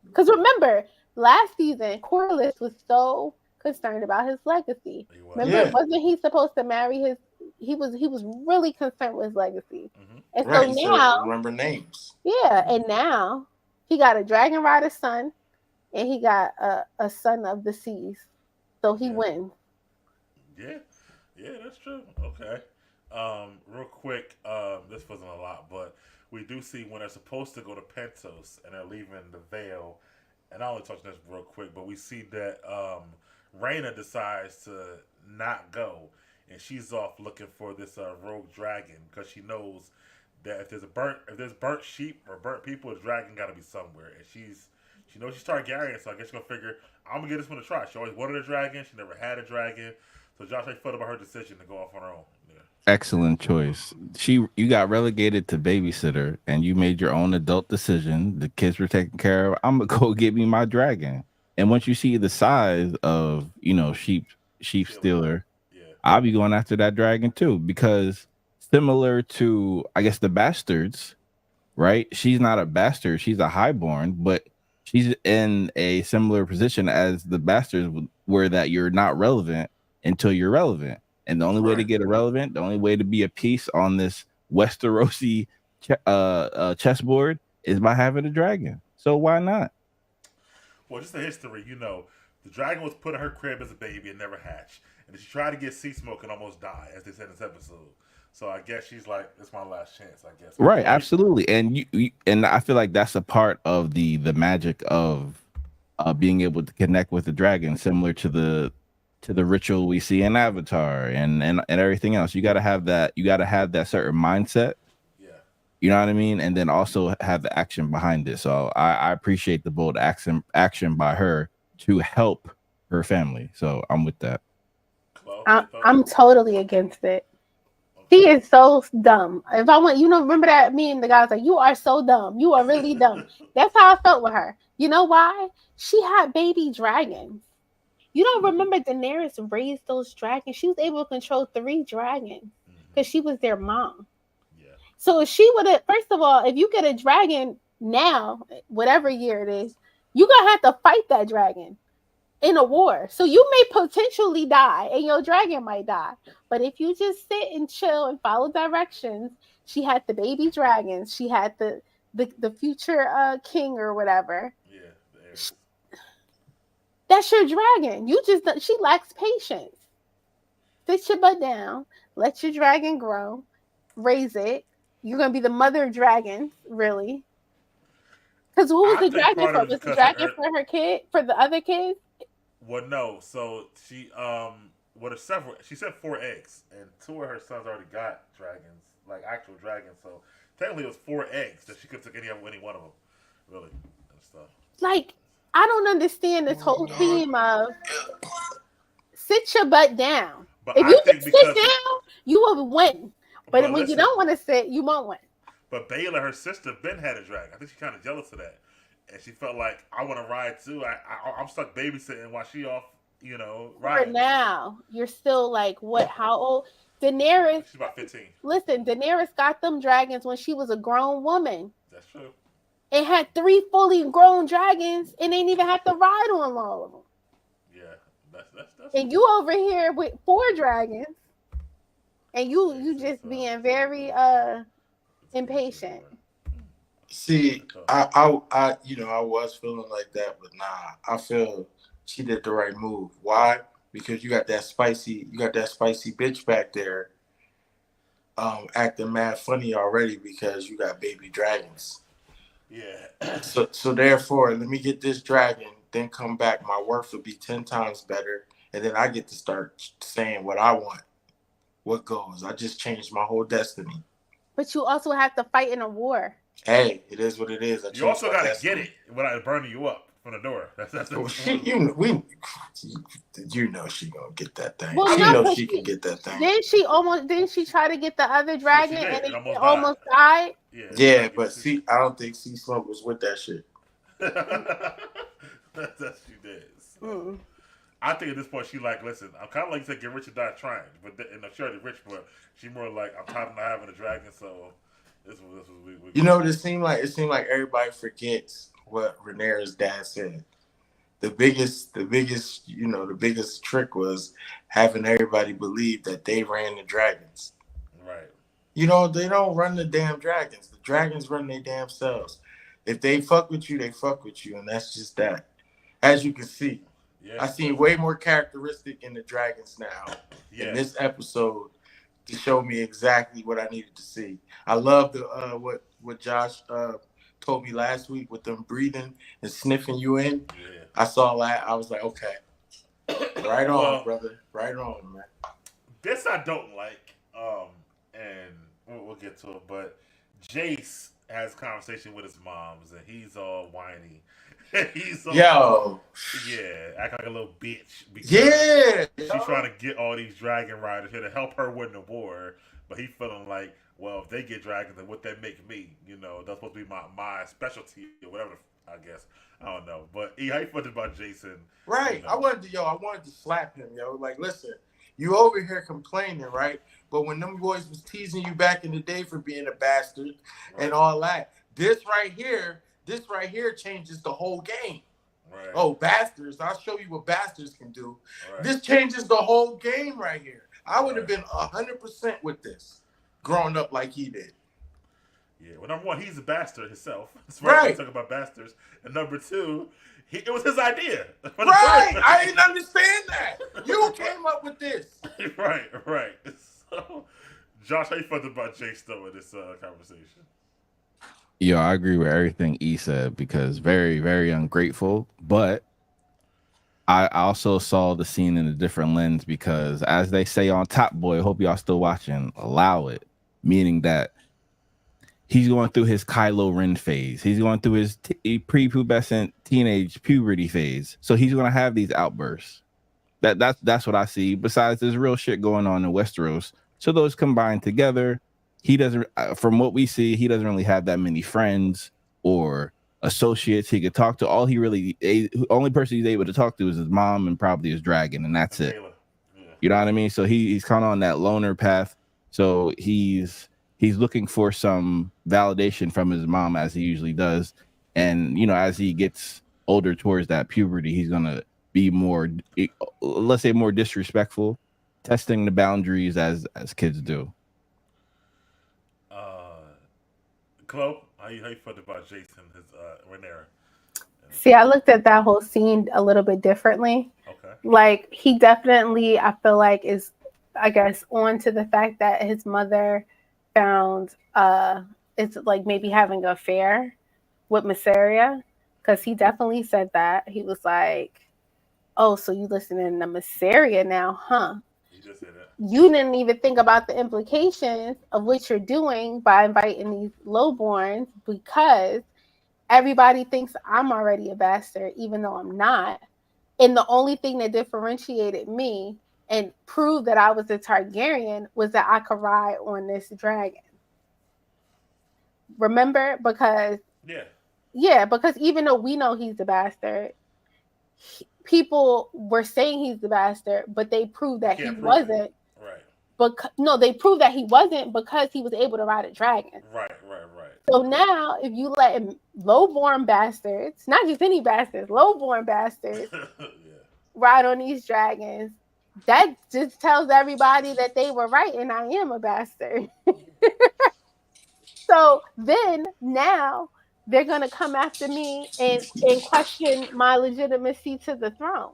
Because remember, last season, Corlys was so concerned about his legacy. Remember, wasn't he supposed to marry his? He was really concerned with his legacy. Mm-hmm. And right, so now, remember names. Yeah, and now he got a dragon rider son, and he got a son of the seas. So he wins. Yeah, that's true. Okay. Real quick, this wasn't a lot, but we do see when they're supposed to go to Pentos and they're leaving the Vale, and I'll only touch this real quick, but we see that Rhaena decides to not go, and she's off looking for this rogue dragon because she knows that if there's burnt sheep or burnt people, the dragon got to be somewhere, and she knows she's Targaryen, so I guess she's gonna figure I'm gonna get this one a try. She always wanted a dragon, she never had a dragon. So Josh, how you felt about her decision to go off on her own? Yeah. Excellent choice. You got relegated to babysitter, and you made your own adult decision. The kids were taken care of. I'm gonna go get me my dragon. And once you see the size of sheep stealer, I'll be going after that dragon too, because similar to I guess the bastards, right? She's not a bastard; she's a highborn, but she's in a similar position as the bastards, where that you're not relevant until you're relevant. And the only way to get irrelevant, the only way to be a piece on this Westerosi chessboard is by having a dragon. So why not? Well, just the history, the dragon was put in her crib as a baby and never hatched. And she tried to get Sea Smoke and almost died, as they said in this episode. So I guess she's like, it's my last chance, I guess. Right, absolutely. And you and I feel like that's a part of the magic of being able to connect with the dragon, similar to the ritual we see in Avatar and everything else. You got to have that. You got to have that certain mindset. Yeah. You know what I mean? And then also have the action behind it. So I appreciate the bold action by her to help her family. So I'm with that. I'm totally against it. He is so dumb. If I want, remember that me and the guy was like, you are so dumb. You are really dumb. That's how I felt with her. You know why? She had baby dragons. You don't remember Daenerys raised those dragons? She was able to control 3 dragons because she was their mom. Yeah. So if she would have, first of all, if you get a dragon now, whatever year it is, you're going to have to fight that dragon. in a war. So you may potentially die and your dragon might die. But if you just sit and chill and follow directions, she had the baby dragons, she had the future king or whatever. Yeah, the heirs. That's your dragon. You just she lacks patience. Sit your butt down, let your dragon grow, raise it. You're gonna be the mother of dragons, really. Because who was I the think dragon part for? of it is Was the because dragon for her kid? For the other kids? well, no. So she what are several? She said 4 eggs, and 2 of her sons already got dragons, like actual dragons. So technically, it was 4 eggs that she could have took any one of them, really, and stuff. Like, I don't understand this whole theme of sit your butt down. But If I you think just sit because down, you will win. But when you listen, don't want to sit, you won't win. but Bayla, her sister, Ben had a dragon. I think she's kind of jealous of that, and she felt like I want to ride too. I'm stuck babysitting while she off, For riding. now, you're still like what? How old? Daenerys. She's about 15. Listen, Daenerys got them dragons when she was a grown woman That's true. and had 3 fully grown dragons and ain't even have to ride on all of them. Yeah, that's And you over here with 4 dragons, and you just being very impatient. See, I I was feeling like that, but nah, I feel she did the right move. Why? Because you got that spicy bitch back there, acting mad funny already because you got baby dragons. Yeah. So therefore, let me get this dragon, then come back. My worth will be 10 times better, and then I get to start saying what I want, what goes. I just changed my whole destiny. But you also have to fight in a war. Hey, it is what it is. You also got to get it without burning you up from the door. That's Well, she gonna get that thing. Well, She no, knows but she can get that thing. Didn't she try to get the other dragon did. and It it almost almost died? Yeah, but see, I don't think C Slump was with that shit. That's she did. So, I think at this point she like, listen, I'm kind of like you said, get rich or die trying, but and I'm sure the rich, but she more like I'm tired of not having a dragon, so this was we You know what it seemed like? It seemed like everybody forgets what Rhaenyra's dad said. The biggest trick was having everybody believe that they ran the dragons. Right. You know, they don't run the damn dragons. The dragons run their damn selves. If they fuck with you, they fuck with you, and that's just that. As you can see, I seen way more characteristic in the dragons now in this episode to show me exactly what I needed to see. I love the what Josh told me last week with them breathing and sniffing you in. Yeah. I saw that. I was like, okay, right on, brother, right on, man. This I don't like, and we'll get to it. But Jace has a conversation with his moms, and he's all whiny. He's all, act like a little bitch. She's trying to get all these dragon riders here to help her win the war, but he feeling like, well, if they get dragons, then what that make me? That's supposed to be my specialty or whatever. I guess I don't know, but how you felt about Jason? Right, I wanted to slap him, yo. Like, listen, you over here complaining, right? But when them boys was teasing you back in the day for being a bastard and all that, this right here changes the whole game. Right. Oh, bastards! I'll show you what bastards can do. Right. This changes the whole game right here. I would have been 100% with this, growing up like he did. Yeah, well, number one, he's a bastard himself. That's right. Talk about bastards. And number two, it was his idea. Right. I didn't understand that. You came up with this. Right. So, Josh, how you felt about Jace though in this conversation? Yo, I agree with everything E said because very, very ungrateful. But I also saw the scene in a different lens because, as they say on Top Boy, hope y'all still watching, allow it. Meaning that he's going through his Kylo Ren phase. He's going through his prepubescent teenage puberty phase. So he's going to have these outbursts. That's what I see. Besides, there's real shit going on in Westeros. So those combined together, he doesn't, from what we see, he doesn't really have that many friends or associates he could talk to. Only person he's able to talk to is his mom and probably his dragon, and that's it. Yeah. You know what I mean? So he's kind of on that loner path. So he's looking for some validation from his mom, as he usually does. And, as he gets older towards that puberty, he's going to be more, let's say, more disrespectful, testing the boundaries as kids do. Chloe, how you felt about Jason, his Rhaenyra? See, I looked at that whole scene a little bit differently. Okay. Like, he definitely, I feel like, is, I guess, on to the fact that his mother found it's like maybe having an affair with Mysaria, because he definitely said that. He was like, oh, so you listening to Mysaria now, huh? He just said that. You didn't even think about the implications of what you're doing by inviting these lowborns, because everybody thinks I'm already a bastard, even though I'm not. And the only thing that differentiated me and proved that I was a Targaryen was that I could ride on this dragon. Remember? Because because even though we know he's the bastard, people were saying he's the bastard, but they proved that he wasn't. Right. But no, they proved that he wasn't because he was able to ride a dragon. Right. So now, if you let lowborn bastards, not just any bastards, lowborn bastards, ride on these dragons, that just tells everybody that they were right and I am a bastard. So then now they're going to come after me and question my legitimacy to the throne.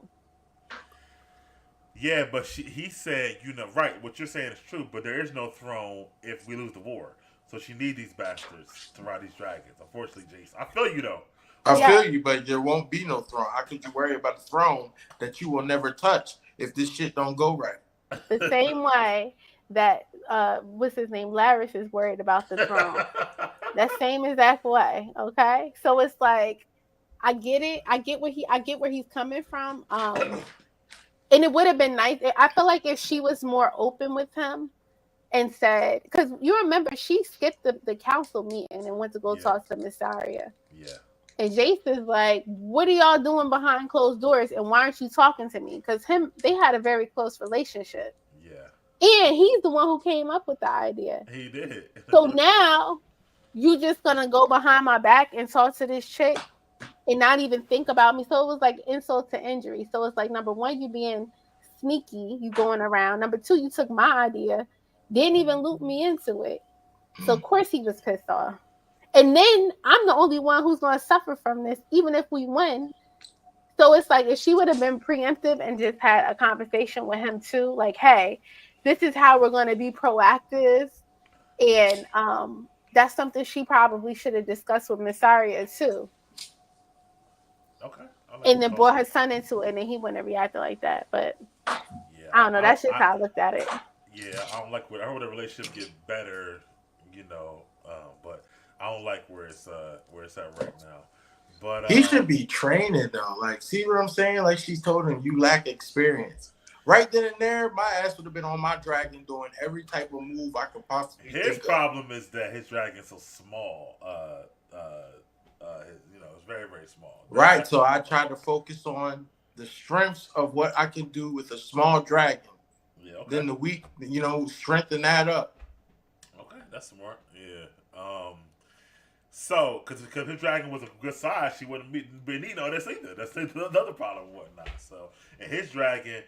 Yeah, but he said, right, what you're saying is true, but there is no throne if we lose the war. So she needs these bastards to ride these dragons. Unfortunately, Jason. I feel you, though. I feel you, but there won't be no throne. How could you worry about the throne that you will never touch if this shit don't go right? The same way that, what's his name, Larys is worried about the throne. That same exact way, okay? So it's like, I get it. I get where he's coming from. And it would have been nice. I feel like if she was more open with him and said, because you remember she skipped the council meeting and went to go talk to Mysaria. Yeah. And Jason's like, what are y'all doing behind closed doors? And why aren't you talking to me? Because they had a very close relationship. Yeah. And he's the one who came up with the idea. He did. So now you just gonna go behind my back and talk to this chick and not even think about me. So it was like insult to injury. So it's like, number one, you being sneaky, you going around. Number two, you took my idea, didn't even loop me into it. So of course he was pissed off. And then I'm the only one who's going to suffer from this, even if we win. So it's like, if she would have been preemptive and just had a conversation with him too, like, hey, this is how we're going to be proactive. And that's something she probably should have discussed with Mysaria too. Okay. And then brought her son into it, and then he wouldn't have reacted like that. But I don't know. That's just how I looked at it. Yeah, I don't like I hope the relationship get better, but I don't like where it's at right now. But he should be training though. Like, see what I'm saying? Like, she's told him you lack experience. Right then and there, my ass would have been on my dragon doing every type of move I could possibly. His problem is that his dragon's so small. It's very, very small. Right. So I tried to focus on the strengths of what I can do with a small dragon. Yeah. Okay. Then the weak, strengthen that up. Okay, that's smart. Yeah. So, because his dragon was a good size, she wouldn't been this either. That's another problem and whatnot. So, and his dragon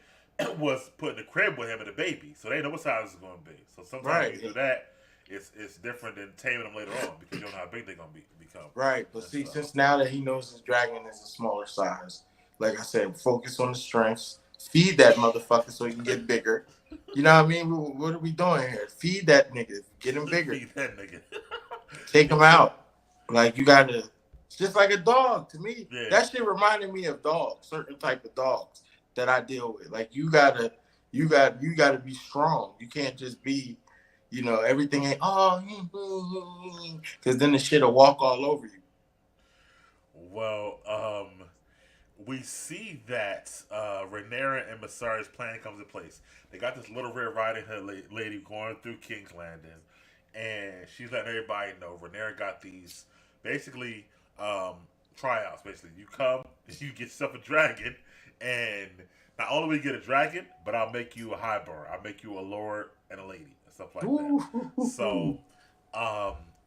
was put in the crib with him and the baby, so they know what size it's going to be. So sometimes you do that, it's different than taming them later on because you don't know how big they're going to become. Right, but see, since now that he knows his dragon is a smaller size, like I said, focus on the strengths. Feed that motherfucker so he can get bigger. You know what I mean? What are we doing here? Feed that nigga. Get him bigger. Feed that nigga. Take him out. Like, you gotta. It's just like a dog to me. Yeah. That shit reminded me of dogs, certain type of dogs that I deal with. Like, you gotta be strong. You can't just be, everything ain't because then the shit'll walk all over you. Well, we see that Rhaenyra and Mysaria's plan comes in place. They got this Little Red Riding Hood lady going through King's Landing, and she's letting everybody know Rhaenyra got these basically tryouts. Basically, you come, you get yourself a dragon, and not only will you get a dragon, but I'll make you a highborn. I'll make you a lord and a lady and stuff like that. So,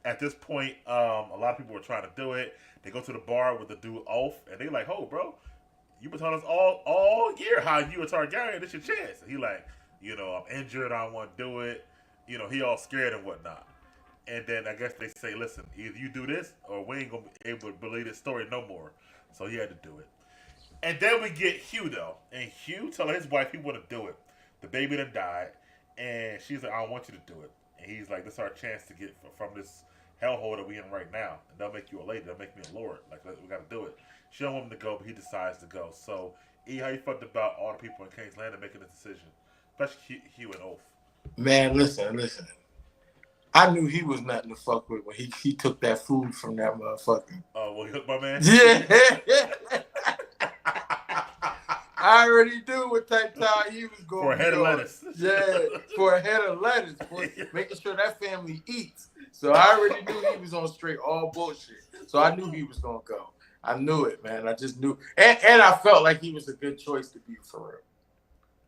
at this point, a lot of people are trying to do it. They go to the bar with the dude Ulf, and they like, "Oh, bro, you been telling us all year how you a Targaryen. It's your chance. He like, I'm injured. I don't want to do it. He all scared and whatnot. And then I guess they say, listen, either you do this or we ain't gonna be able to believe this story no more. So he had to do it. And then we get Hugh though, and Hugh told his wife he want to do it. The baby done died, and she's like, I don't want you to do it. And he's like, this is our chance to get from this hellhole that we in right now. And they'll make you a lady. They'll make me a lord. Like, we got to do it. She don't want him to go, but he decides to go. So, E, how you felt about all the people in King's Landing making this decision? Especially Hugh and Oath. Man, listen. I knew he was nothing to fuck with when he took that food from that motherfucker. Oh, well, he hooked my man? Yeah. I already knew what type of time he was going for a head of lettuce. Yeah, for a head of lettuce, for making sure that family eats. So I already knew he was on straight all bullshit. So I knew he was gonna go. I knew it, man. I just knew, and I felt like he was a good choice to be for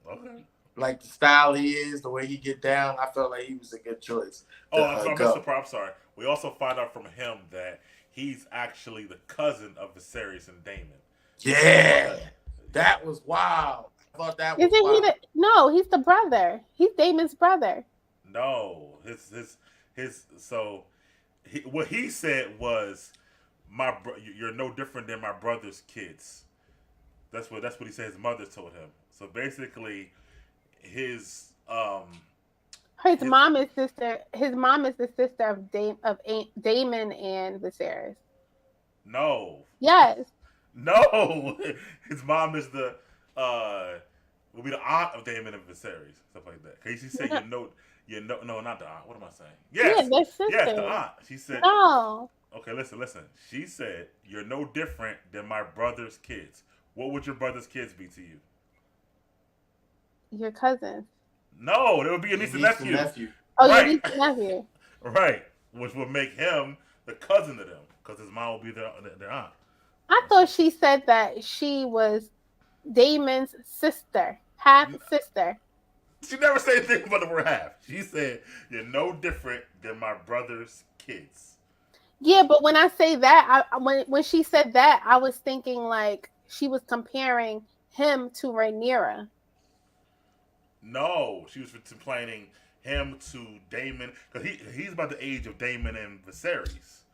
real. Okay. Like the style he is, the way he get down, I felt like he was a good choice. I'm sorry. We also find out from him that he's actually the cousin of Viserys and Daemon. Yeah. That was wild. I thought that was wild. No, he's the brother. He's Daemon's brother. No, what he said was, you're no different than my brother's kids. That's what he said his mother told him. So basically, his mom is sister. His mom is the sister of Daemon and Viserys. No. Yes. No, his mom is will be the aunt of Daemon and Viserys, stuff like that. Cause she said no, not the aunt. What am I saying? Yes, yeah, sister. Yes, the aunt. She said no. Okay, listen. She said you're no different than my brother's kids. What would your brother's kids be to you? Your cousin. No, they would be your niece and nephew. Oh, right. Your niece and nephew. Right, which would make him the cousin of them, because his mom will be their aunt. I thought she said that she was Daemon's sister, half sister. She never said anything about the word half. She said, you're no different than my brother's kids. Yeah, but when I say that, when she said that, I was thinking like she was comparing him to Rhaenyra. No, she was complaining him to Daemon, because he's about the age of Daemon and Viserys.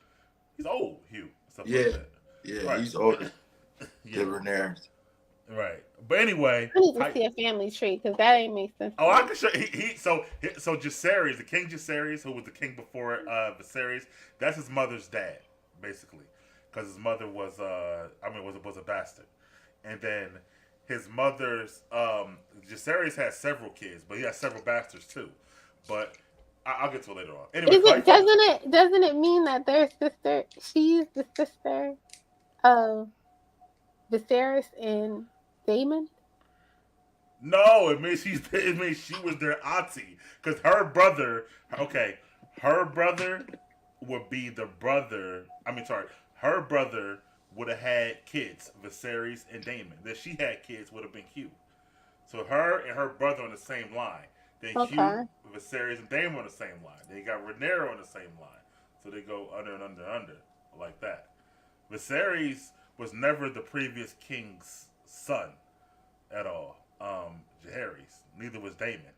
He's old, Hugh. Stuff like that. Yeah, right. He's older than Rhaenyra. Right, but anyway, I need to see a family tree because that ain't make sense. Oh, I can show. So Jacaerys, the King Jacaerys, who was the king before Viserys, that's his mother's dad, basically, because his mother was was a bastard, and then his mother's Jacaerys has several kids, but he has several bastards too. But I'll get to it later on. Anyway, doesn't it mean that their sister? She's the sister of Viserys and Daemon? No, it means she was their auntie, because her brother would be the brother. Her brother would have had kids, Viserys and Daemon. That she had kids would have been Hugh. So her and her brother on the same line. Then Hugh, Viserys, and Daemon on the same line. Then you got Rhaenyra on the same line. So they go under and under and under like that. Viserys was never the previous king's son at all. Jaehaerys. Neither was Daemon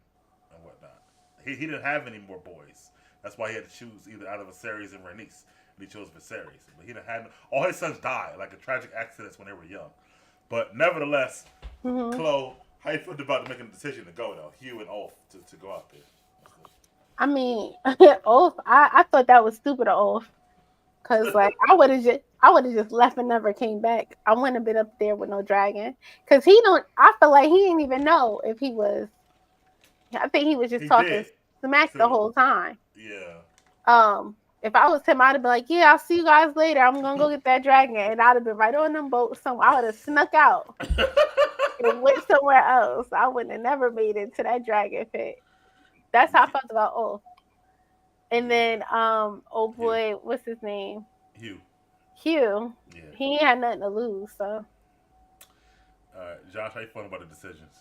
and whatnot. He didn't have any more boys. That's why he had to choose either out of Viserys and Rhaenys. And he chose Viserys. But he didn't have all his sons died, like a tragic accidents when they were young. But nevertheless, Chloe, how you feel about making the decision to go though? Hugh and Ulf to go out there. I mean, Ulf, I thought that was stupid of Ulf. Cause like I would have just left and never came back. I wouldn't have been up there with no dragon. Cause I feel like he didn't even know if he was. I think he was just talking smack the whole time. Yeah. If I was him, I'd have been like, yeah, I'll see you guys later. I'm gonna go get that dragon, and I'd have been right on them boats. So I would have snuck out and went somewhere else. I wouldn't have never made it to that dragon pit. That's how I felt about Ulf. And then, oh boy, what's his name? Hugh. Yeah. He ain't had nothing to lose, so. All right, Josh, how you feeling about the decisions?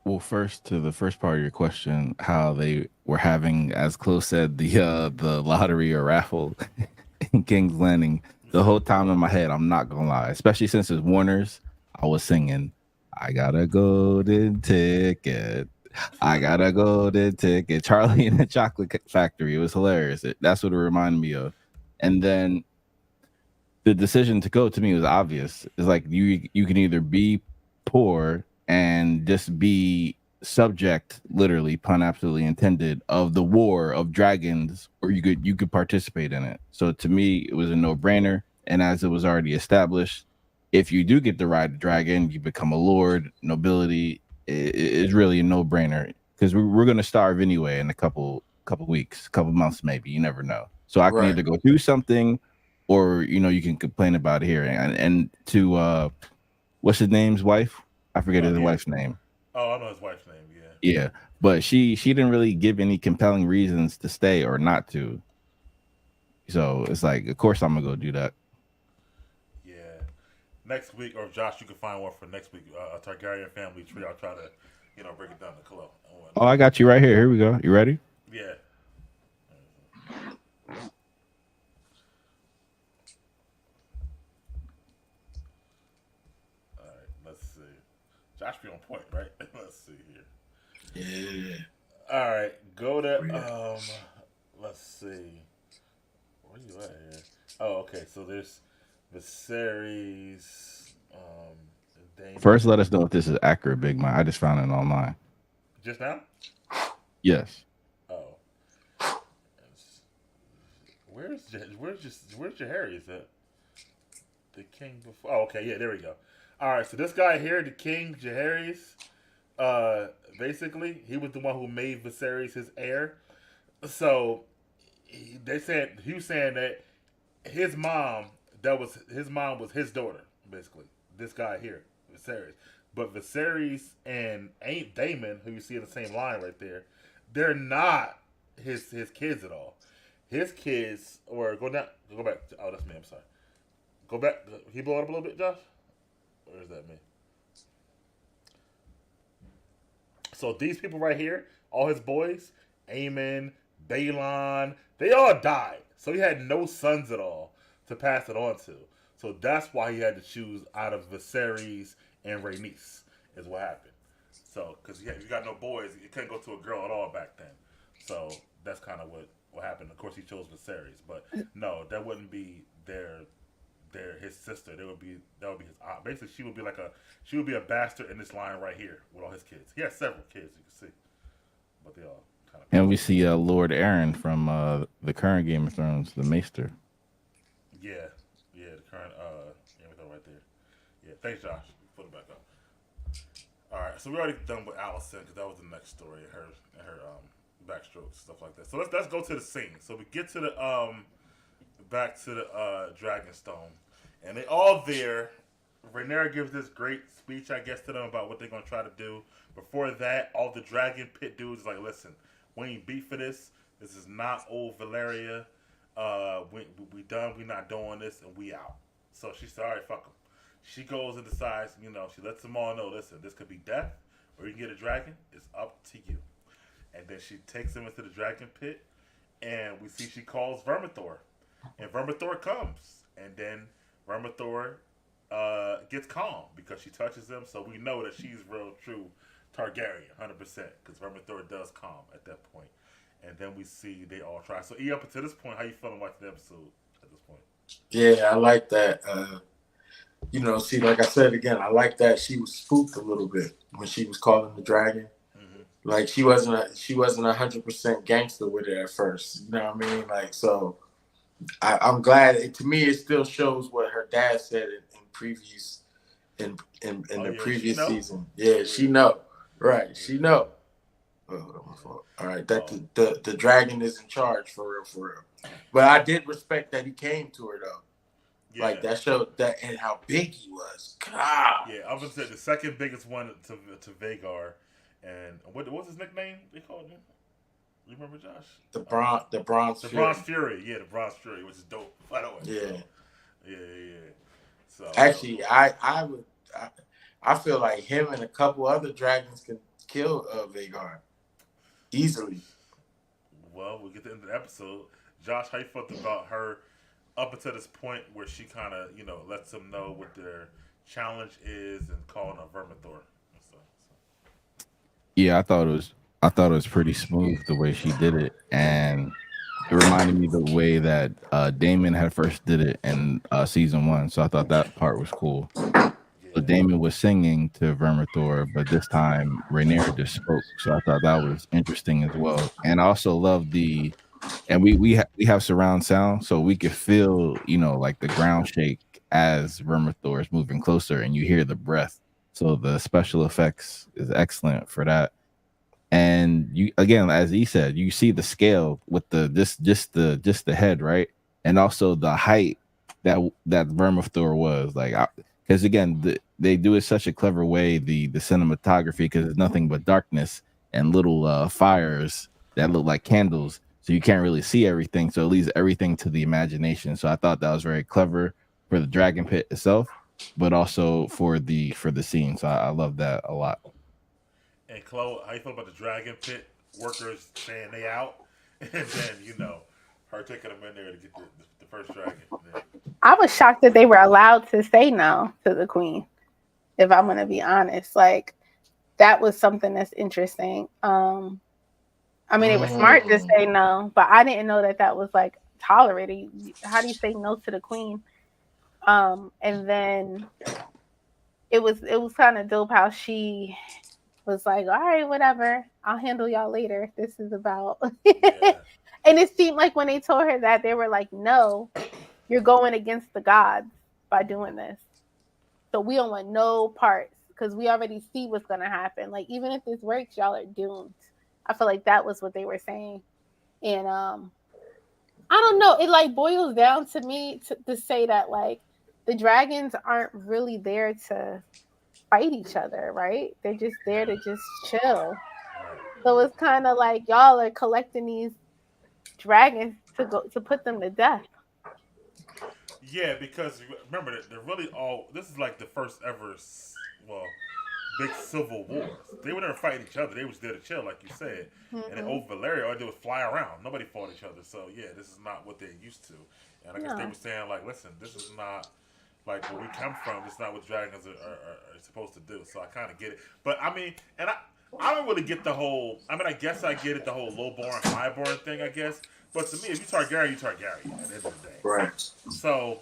Well, first to the first part of your question, how they were having, as Chloe said, the lottery or raffle in King's Landing The whole time in my head, I'm not gonna lie, especially since it's Warner's, I was singing, "I got a golden ticket. I got a golden ticket." Charlie and the Chocolate Factory. It was hilarious. That's what it reminded me of. And then the decision to go to me was obvious. It's like you can either be poor and just be subject, literally, pun absolutely intended, of the war of dragons, or you could participate in it. So to me, it was a no brainer. And as it was already established, if you do get to ride the dragon, you become a lord, nobility. It's really a no brainer because we're gonna starve anyway in a couple weeks, couple months, maybe. You never know. So I can Right. either go do something, or you can complain about it here. And to what's his name's wife? I forget his Yeah. wife's name. Oh, I know his wife's name. Yeah. Yeah, but she didn't really give any compelling reasons to stay or not to. So it's like, of course I'm gonna go do that. Yeah. Next week, or Josh, you can find one for next week. A Targaryen family tree. I'll try to, break it down to Klo. Oh, I got you right here. Here we go. You ready? Yeah. All right. Let's see. Josh be on point, right? Let's see here. Yeah. All right. Go to Let's see. Where you at here? Oh, okay. So there's Viserys. Daemon. First, let us know if this is accurate, Big Man. I just found it online. Just now? Yes. Oh. Where's Jaehaerys at? The king before. Oh, okay, yeah, there we go. All right, so this guy here, the king Jaehaerys, basically he was the one who made Viserys his heir. So he was saying that his mom was his daughter, basically. This guy here, Viserys. But Viserys and Aunt Daemon, who you see in the same line right there, they're not his kids at all. His kids, or go back. Oh, that's me. I'm sorry. Go back. Can you blow it up a little bit, Josh? Or is that me? So these people right here, all his boys, Aemon, Balon, they all died. So he had no sons at all to pass it on to. So that's why he had to choose out of Viserys and Rhaenys, is what happened. So, because you got no boys, you couldn't go to a girl at all back then. So that's kind of what happened. Of course, he chose Viserys, but no, that wouldn't be his sister. That would be his aunt. Basically, she would be a bastard in this line right here with all his kids. He has several kids, you can see, but they all kind of. And we see Lord Aaron from the current Game of Thrones, the Maester. Yeah, the current right there. Yeah, thanks, Josh. Put it back up. All right, so we already done with Allison because that was the next story, her backstrokes, stuff like that. So let's go to the scene. So we get to the back to the Dragonstone, and they all there. Rhaenyra gives this great speech, I guess, to them about what they're gonna try to do. Before that, all the Dragon Pit dudes like, listen, we ain't beat for this. This is not old Valeria. We done. We not doing this, and we out. So she said, all right, fuck them. She goes and decides, she lets them all know, listen, this could be death, or you can get a dragon. It's up to you. And then she takes them into the Dragon Pit, and we see she calls Vermithor. And Vermithor comes. And then Vermithor gets calm because she touches him, so we know that she's real, true Targaryen, 100%, because Vermithor does calm at that point. And then we see they all try. So, up until this point, how you feeling watching the episode at this point? Yeah, I like that. See, like I said again, I like that she was spooked a little bit when she was calling the dragon. Mm-hmm. Like she wasn't 100% gangster with it at first. You know what I mean? Like, so I'm glad. To me, it still shows what her dad said in previous in the previous season. Yeah, she know. Right, she know. Oh, my fault. All right, that the dragon is in charge for real. But I did respect that he came to her though. Yeah. Like that showed that and how big he was. God. Yeah, I was gonna say the second biggest one to Vhagar, and what's his nickname? They called him. You remember, Josh? The Bronze Fury. Bronze Fury. Yeah, the Bronze Fury, which is dope. By the way. Yeah. So actually, I feel like him and a couple other dragons can kill Vhagar easily. Well, we'll get to the end of the episode. Josh, how you felt about her up until this point where she kind of, lets them know what their challenge is and calling a Vermithor. So. Yeah, I thought it was pretty smooth the way she did it, and it reminded me the way that Damon had first did it in season one. So I thought that part was cool. So Yeah. Damon was singing to Vermithor, but this time Rhaenyra just spoke. So I thought that was interesting as well. And I also love and we have surround sound, so we could feel like the ground shake as Vermithor is moving closer, and you hear the breath. So the special effects is excellent for that. And you again, as he said, you see the scale with the just the head, right? And also the height that Vermithor was like, because again, they do it such a clever way, the cinematography, because it's nothing but darkness and little fires that look like candles, so you can't really see everything, so it leaves everything to the imagination. So I thought that was very clever for the dragon pit itself, but also for the scene. So I love that a lot. And Chloe, how you feel about the Dragon Pit workers saying they out, and then her taking them in there to get the first dragon? Yeah. I was shocked that they were allowed to say no to the queen. If I'm gonna be honest, like that was something that's interesting. I mean, they were smart to say no, but I didn't know that that was like tolerated. How do you say no to the queen? And then it was kind of dope how she was like, all right, whatever, I'll handle y'all later. This is about. Yeah. And it seemed like when they told her that, they were like, no, you're going against the gods by doing this. So we don't want no parts because we already see what's going to happen. Like, even if this works, y'all are doomed. I feel like that was what they were saying. And I don't know. It like boils down to me to say that like the dragons aren't really there to fight each other, right? They're just there to just chill. Right. So it's kind of like y'all are collecting these dragons to put them to death. Yeah, because remember that they're really all. This is like the first ever, well, big civil wars. They were never fighting each other. They was there to chill, like you said. And then Mm-mm. over Valeria, all they did was fly around. Nobody fought each other. So yeah, this is not what they're used to. And I guess they No. were saying like, listen, this is not like where we come from. This is not what dragons are supposed to do. So I kind of get it. But I mean, and I don't really get the whole. I mean, I guess I get it, the whole lowborn, highborn thing. I guess. But to me, if you Targaryen, you Targaryen at the end of the day. Right. So,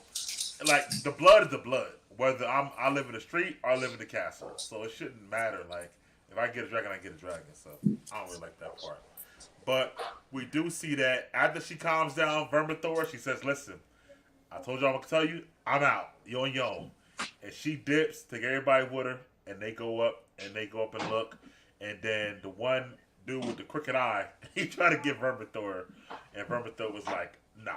like, the blood is the blood. Whether I live in the street or I live in the castle. So it shouldn't matter. Like, if I get a dragon, I get a dragon. So I don't really like that part. But we do see that after she calms down Vermithor, she says, listen, I told you I'm going to tell you, I'm out. You're on your own. And she dips, take everybody with her, and they go up and look. And then the one dude with the crooked eye, he tried to get Vermithor, and Vermithor was like, nah.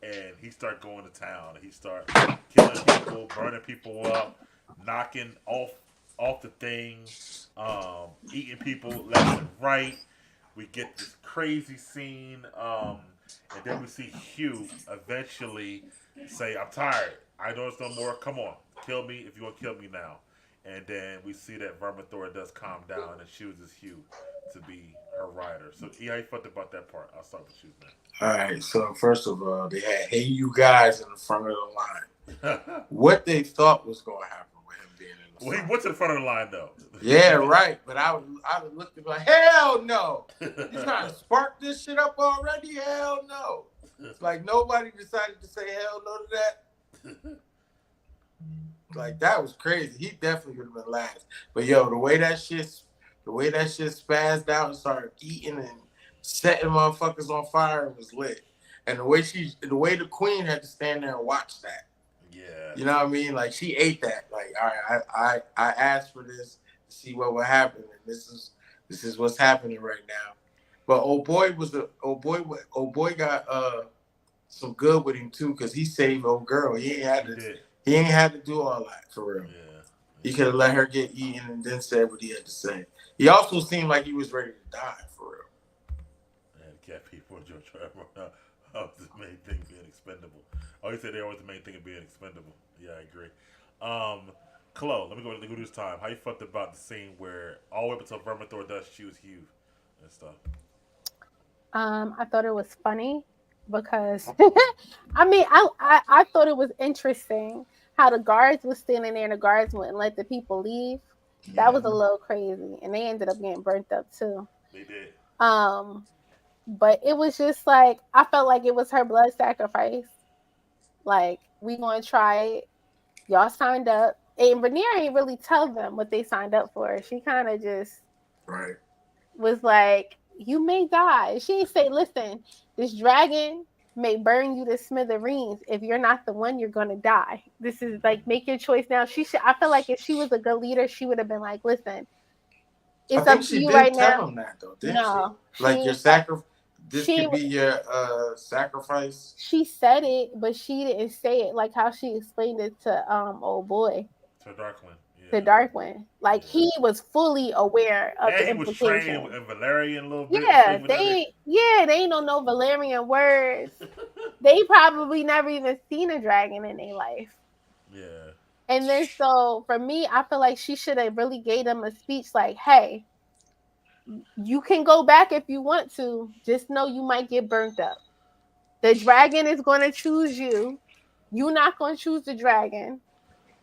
And he start going to town. He start killing people, burning people up, knocking off the thing, eating people left and right. We get this crazy scene, and then we see Hugh eventually say, "I'm tired. I know it's no more. Come on, kill me if you want to kill me now." And then we see that Vermithor does calm down and chooses Hugh to be her rider. So, how you felt about that part? I'll start with you, man. All right. So first of all, they had "Hey, you guys" in the front of the line. Well, What they thought was going to happen with him being in the he front. went to the front of the line though. Yeah, right. But I would look at like, hell no. You trying to spark this shit up already? Hell no. It's like nobody decided to say hell no to that. Like that was crazy. He definitely would have been last. But yo, the way that shit spazzed out and started eating and setting motherfuckers on fire was lit. And the way the queen had to stand there and watch that. Yeah. You know what I mean? Like she ate that. Like, all right, I asked for this to see what would happen, and this is what's happening right now. But old boy got some good with him too, because he saved old girl. He ain't had to do all that for real. Yeah. He could have let her get eaten and then said what he had to say. He also seemed like he was ready to die for real. And cat people enjoy trying of the main thing being expendable. Oh, you said they always the main thing of being expendable. Yeah, I agree. Chloe, let me go this time. How you felt about the scene where all the way up until Vermithor does choose Hugh and stuff? I thought it was funny because I mean, I thought it was interesting how the guards was standing there and the guards wouldn't let the people leave. That was a little crazy, and they ended up getting burnt up too. They did. But it was just like I felt like it was her blood sacrifice. Like we gonna try it. Y'all signed up, and Rhaenyra ain't really tell them what they signed up for. She kind of just Right. was like, "You may die." She didn't say, "Listen, this dragon may burn you to smithereens. If you're not the one, you're gonna die. This is like make your choice now." She should. I feel like if she was a good leader, she would have been like, "Listen, I it's think up to she you did right tell now." him that though, didn't No, she? Like she- your sacrifice. This she- could be your sacrifice. She said it, but she didn't say it like how she explained it to old boy, To Darkland. Yeah. to Darkwing. Like he was fully aware of And the he was trained implications. in Valerian a little bit. Yeah, With they ain't know no Valerian words. They probably never even seen a dragon in their life. Yeah. And then so for me, I feel like she should have really gave them a speech like, "Hey, you can go back if you want to. Just know you might get burnt up. The dragon is going to choose you. You're not going to choose the dragon.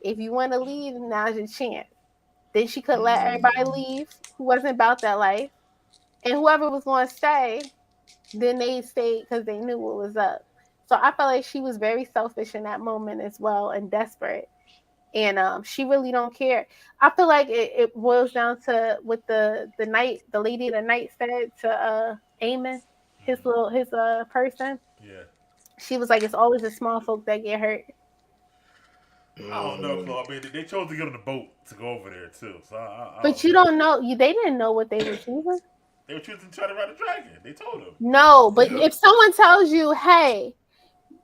If you want to leave, now's your chance." Then she could let everybody leave who wasn't about that life. And whoever was going to stay, then they stayed because they knew what was up. So I felt like she was very selfish in that moment as well and desperate. And she really don't care. I feel like it boils down to what the lady of the night said to Aemon, his person. Yeah. She was like, "It's always the small folk that get hurt." I don't know, Chloe. I mean, they chose to get on the boat to go over there too. So But you don't know. They didn't know what they were choosing. They were choosing to try to ride a dragon. They told them. No, but Yeah. if someone tells you, "Hey,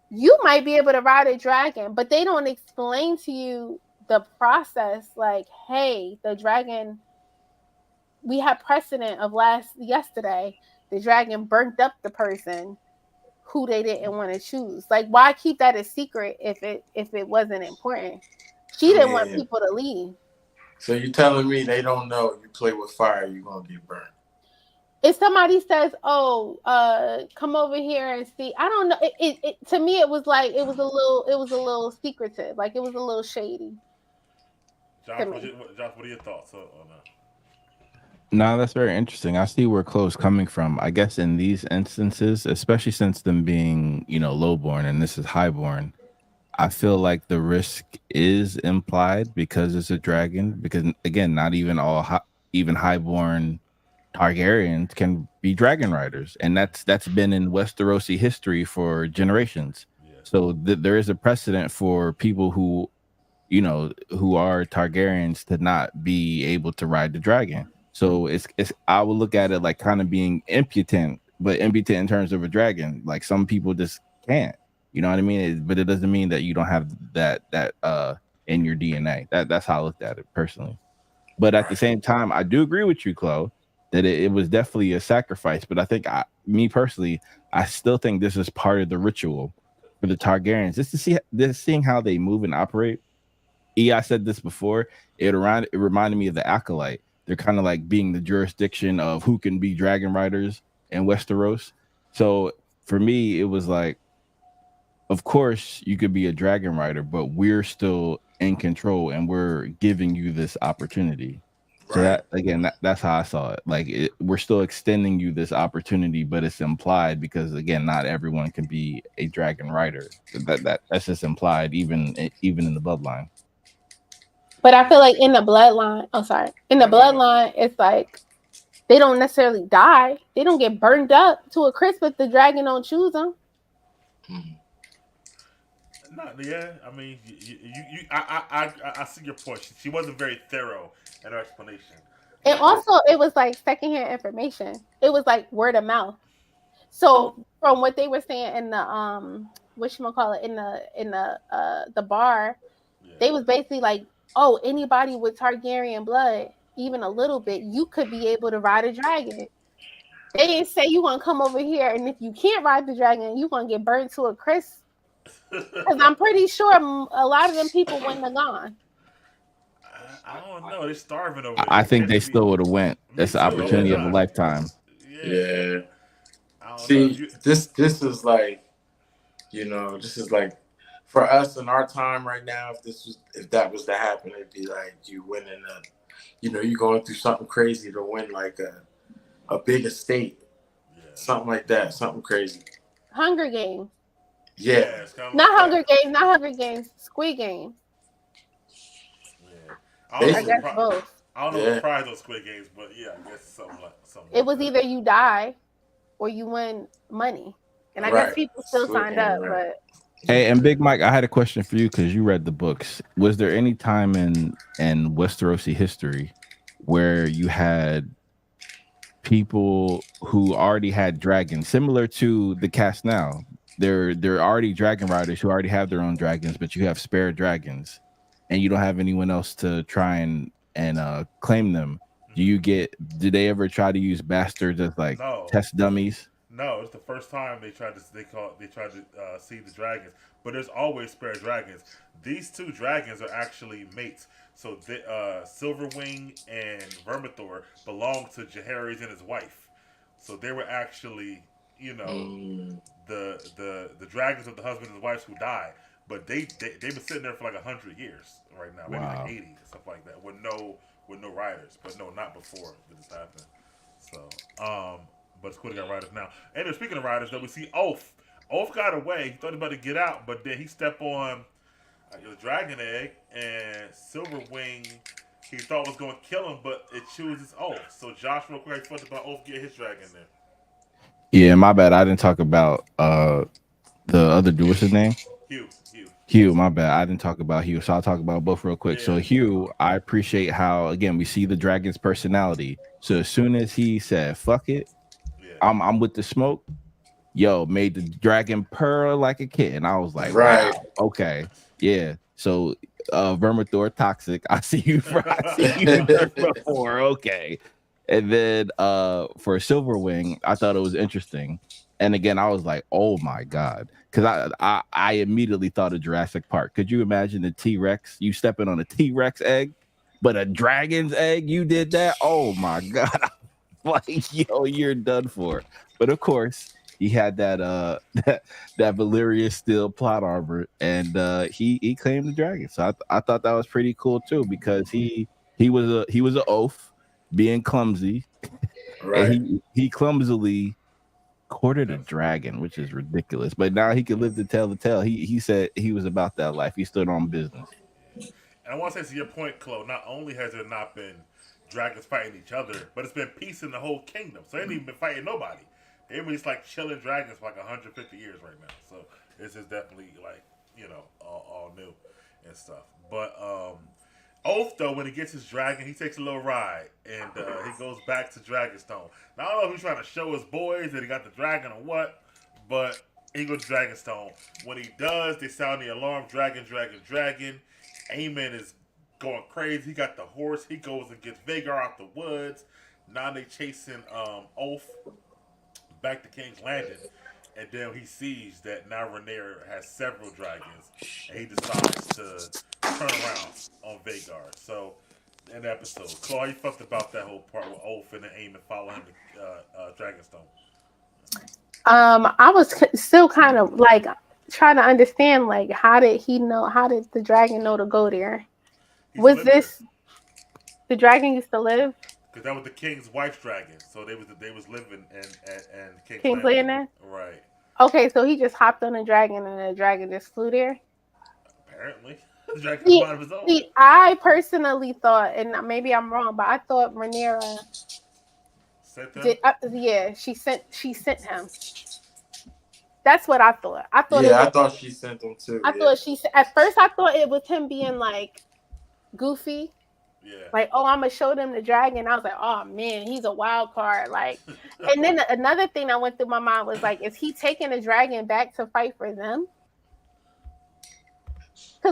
you might be able to ride a dragon," but they don't explain to you the process, like, "Hey, the dragon, we had precedent of yesterday. The dragon burnt up the person who they didn't want to choose." Like, why keep that a secret if it wasn't important? She didn't want people to leave. So you're telling me they don't know you play with fire, you're gonna get burned? If somebody says, "Oh, come over here and see," I don't know. It to me, it was like it was a little secretive, like it was a little shady. Josh, what are your thoughts on that? No, that's very interesting. I see where Chloe's coming from. I guess in these instances, especially since them being, lowborn and this is highborn, I feel like the risk is implied because it's a dragon. Because again, not even all even highborn Targaryens can be dragon riders, and that's been in Westerosi history for generations. Yeah. So there is a precedent for people who are Targaryens to not be able to ride the dragon. So it's I would look at it like kind of being impotent, but impotent in terms of a dragon. Like some people just can't. You know what I mean? But it doesn't mean that you don't have that in your DNA. That's how I looked at it personally. But at the same time, I do agree with you, Chloe, that it was definitely a sacrifice. But I think me personally, I still think this is part of the ritual for the Targaryens, just to seeing how they move and operate. I said this before. It reminded me of the Acolyte. They're kind of like being the jurisdiction of who can be dragon riders in Westeros. So for me, it was like, of course you could be a dragon rider, but we're still in control and we're giving you this opportunity. So that's how I saw it. Like we're still extending you this opportunity, but it's implied because again, not everyone can be a dragon rider. So that's just implied, even in the bloodline. But I feel like in the bloodline, it's like they don't necessarily die. They don't get burned up to a crisp if the dragon don't choose them. Yeah, I mean, I see your point. She wasn't very thorough in her explanation. And also, it was like secondhand information. It was like word of mouth. So from what they were saying in the whatchamacallit, in the bar, they was basically like, "Oh, anybody with Targaryen blood, even a little bit, you could be able to ride a dragon." They didn't say you want to come over here, and if you can't ride the dragon, you gonna get burned to a crisp. Because I'm pretty sure a lot of them people wouldn't have gone. I don't know. They're starving over there. I think they still would have went. That's the opportunity of a lifetime. Yeah. See, this is like You know, this is like for us in our time right now. If that was to happen, it'd be like you winning a, you know, you going through something crazy to win like a big estate, Yeah. something like that, something crazy. Hunger Games. Yeah, Yeah, it's kind of Not like Hunger that. Games. Not Hunger Games. Squid Game. Yeah. I don't know I what the basically. guess both. I don't know what the Yeah, prize those Squid Games, but yeah, I guess something It like was that. either you die or you win money, and I guess right. people still Squid signed Game, up. right? But Hey, and Big Mike, I had a question for you because you read the books. Was there any time in Westerosi history where you had people who already had dragons, similar to the cast now? They're already dragon riders who already have their own dragons, but you have spare dragons, and you don't have anyone else to try and claim them. Did they ever try to use bastards as like No, test dummies? no, it's the first time they tried to see the dragons, but there's always spare dragons. These two dragons are actually mates. So Silverwing and Vermithor belong to Jaehaerys and his wife. So they were actually, you know, Mm, the dragons of the husband and wives who died. But they've been sitting there for like 100 years right now, maybe like Wow. 80, stuff like that, with no riders. But no, not before this happened. So but it's cool to got riders now. And speaking of riders, though, we see Oath. Oath got away. He thought he was about to get out, but then he stepped on the dragon egg, and Silverwing he thought was going to kill him, but it chooses Oath. So Josh, real quick, he thought about Oath get his dragon there. Yeah, my bad. I didn't talk about the other dude. What's his name? Hugh, Hugh. Hugh, my bad. I didn't talk about Hugh, so I'll talk about both real quick. So Yeah, Hugh, I appreciate how again we see the dragon's personality. So as soon as he said "fuck it," yeah. I'm with the smoke. Yo, made the dragon purr like a kitten. I was like, right. wow, okay, yeah. So Vermithor toxic. I see you. I see you before. Okay, and then for Silverwing, I thought it was interesting. And again, I was like, oh my god, because I immediately thought of Jurassic Park. Could you imagine the T-Rex? You stepping on a T-Rex egg, but a dragon's egg? You did that? Oh my god! Like, yo, you're done for. But of course, he had that that Valyria steel plot armor, and he claimed the dragon. So I thought that was pretty cool too, because he was an oaf being clumsy, and Right. he clumsily courted a dragon, which is ridiculous. But now he can live to tell the tale. He said he was about that life. He stood on business. And I want to say to your point, Chloe, not only has there not been dragons fighting each other, but it's been peace in the whole kingdom. So they ain't even been fighting nobody. They really just like chilling dragons for like 150 years right now. So this is definitely like, all new and stuff. But Oath, though, when he gets his dragon, he takes a little ride and he goes back to Dragonstone. Now, I don't know if he's trying to show his boys that he got the dragon or what, but he goes to Dragonstone. When he does, they sound the alarm, dragon, dragon, dragon. Aemon is going crazy. He got the horse. He goes and gets Vhagar out the woods. Now they chasing Oath back to King's Landing. And then he sees that now Rhaenyra has several dragons. And he decides to turn around on Vhagar. So, in the episode, Chloe, how you felt about that whole part with Oath and then Aemon follow him to Dragonstone? I was still kind of like trying to understand, like, how did he know? How did the dragon know to go there? Was this the dragon used to live? Because that was the king's wife's dragon, so they was living and King's Landing? Right. Okay, so he just hopped on a dragon and the dragon just flew there. Apparently, the dragon See, of his own. see, I personally thought, and maybe I'm wrong, but I thought Rhaenyra did. Yeah, she sent him. That's what I thought. I thought. Yeah, I thought she sent them too. I thought she. At first, I thought it was him being like goofy. Yeah. Like, oh, I'm gonna show them the dragon. I was like, oh man, he's a wild card. Like, and then another thing that went through my mind was like, is he taking the dragon back to fight for them?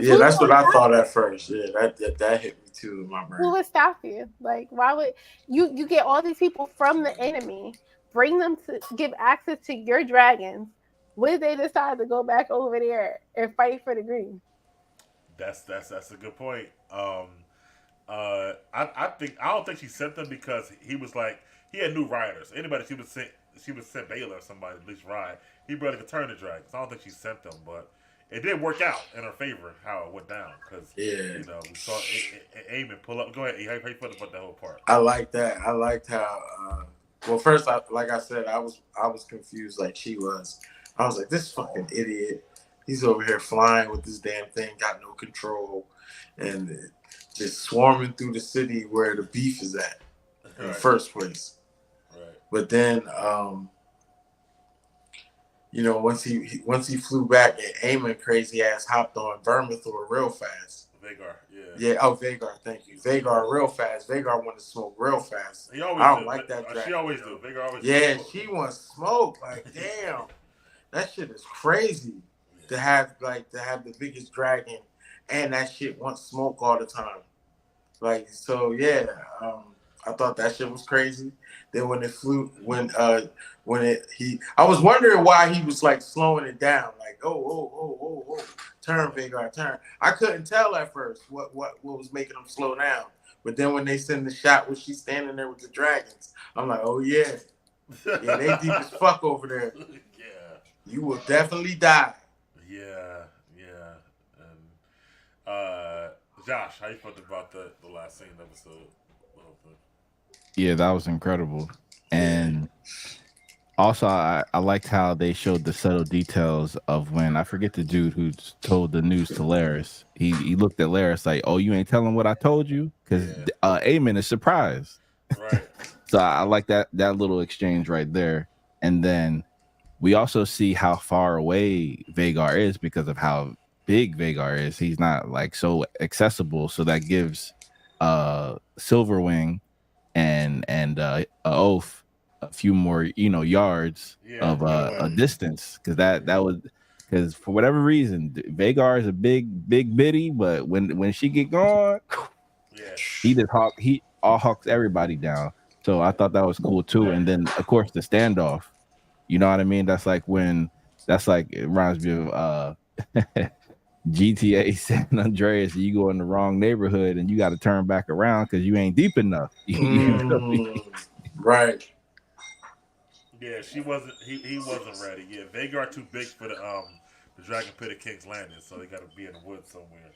Yeah, that's what I thought at first. Yeah, that hit me too in my brain. Who would stop you? Like, why would you get all these people from the enemy, bring them to give access to your dragons? Would they decide to go back over there and fight for the green? That's a good point. I don't think she sent them because he he had new riders. Anybody she would send Baylor or somebody at least ride. He barely could turn the dragons. I don't think she sent them, but it did work out in her favor how it went down because Yeah, we saw Eamon pull up. Go ahead, how you feel about that whole part? I like that. I liked how. Well, first, like I said, I was confused like she was. I was like, this fucking idiot. He's over here flying with this damn thing, got no control, and just swarming through the city where the beef is at in the first place. Right. But then, once he flew back, and Eamon crazy ass hopped on Vermithor real fast. Vagar, yeah. Yeah, Vagar, thank you. Vagar real fast. Vagar wanted to smoke real fast. He always I don't do. like that dragon. She always do. Vagar always Yeah, do. she wants smoke. Like, damn. That shit is crazy to have the biggest dragon and that shit wants smoke all the time. Like, so yeah, I thought that shit was crazy. Then when it flew, I was wondering why he was like slowing it down, like oh, turn Vagar, turn. I couldn't tell at first what was making him slow down, but then when they send the shot where she's standing there with the dragons, I'm like, oh yeah, they deep as fuck over there. Yeah, you will definitely die. Yeah, and Josh, how you felt about the last scene episode? Yeah, that was incredible. And also, I liked how they showed the subtle details of when, I forget the dude who told the news to Laris. He looked at Laris like, oh, you ain't telling what I told you? Because Eamon is surprised. Right. So I like that little exchange right there. And then we also see how far away Vagar is because of how big Vagar is. He's not like so accessible. So that gives Silverwing and Oath a few more yards of a distance, because for whatever reason Vagar is a big biddy, but when she get going, he all hawks everybody down. So I thought that was cool too. And then of course the standoff, you know what I mean? That's like it reminds me of GTA San Andreas. You go in the wrong neighborhood and you got to turn back around because you ain't deep enough. Right. Yeah, she wasn't. He wasn't ready. Yeah, Vagar too big for the Dragon Pit of King's Landing, so they got to be in the woods somewhere,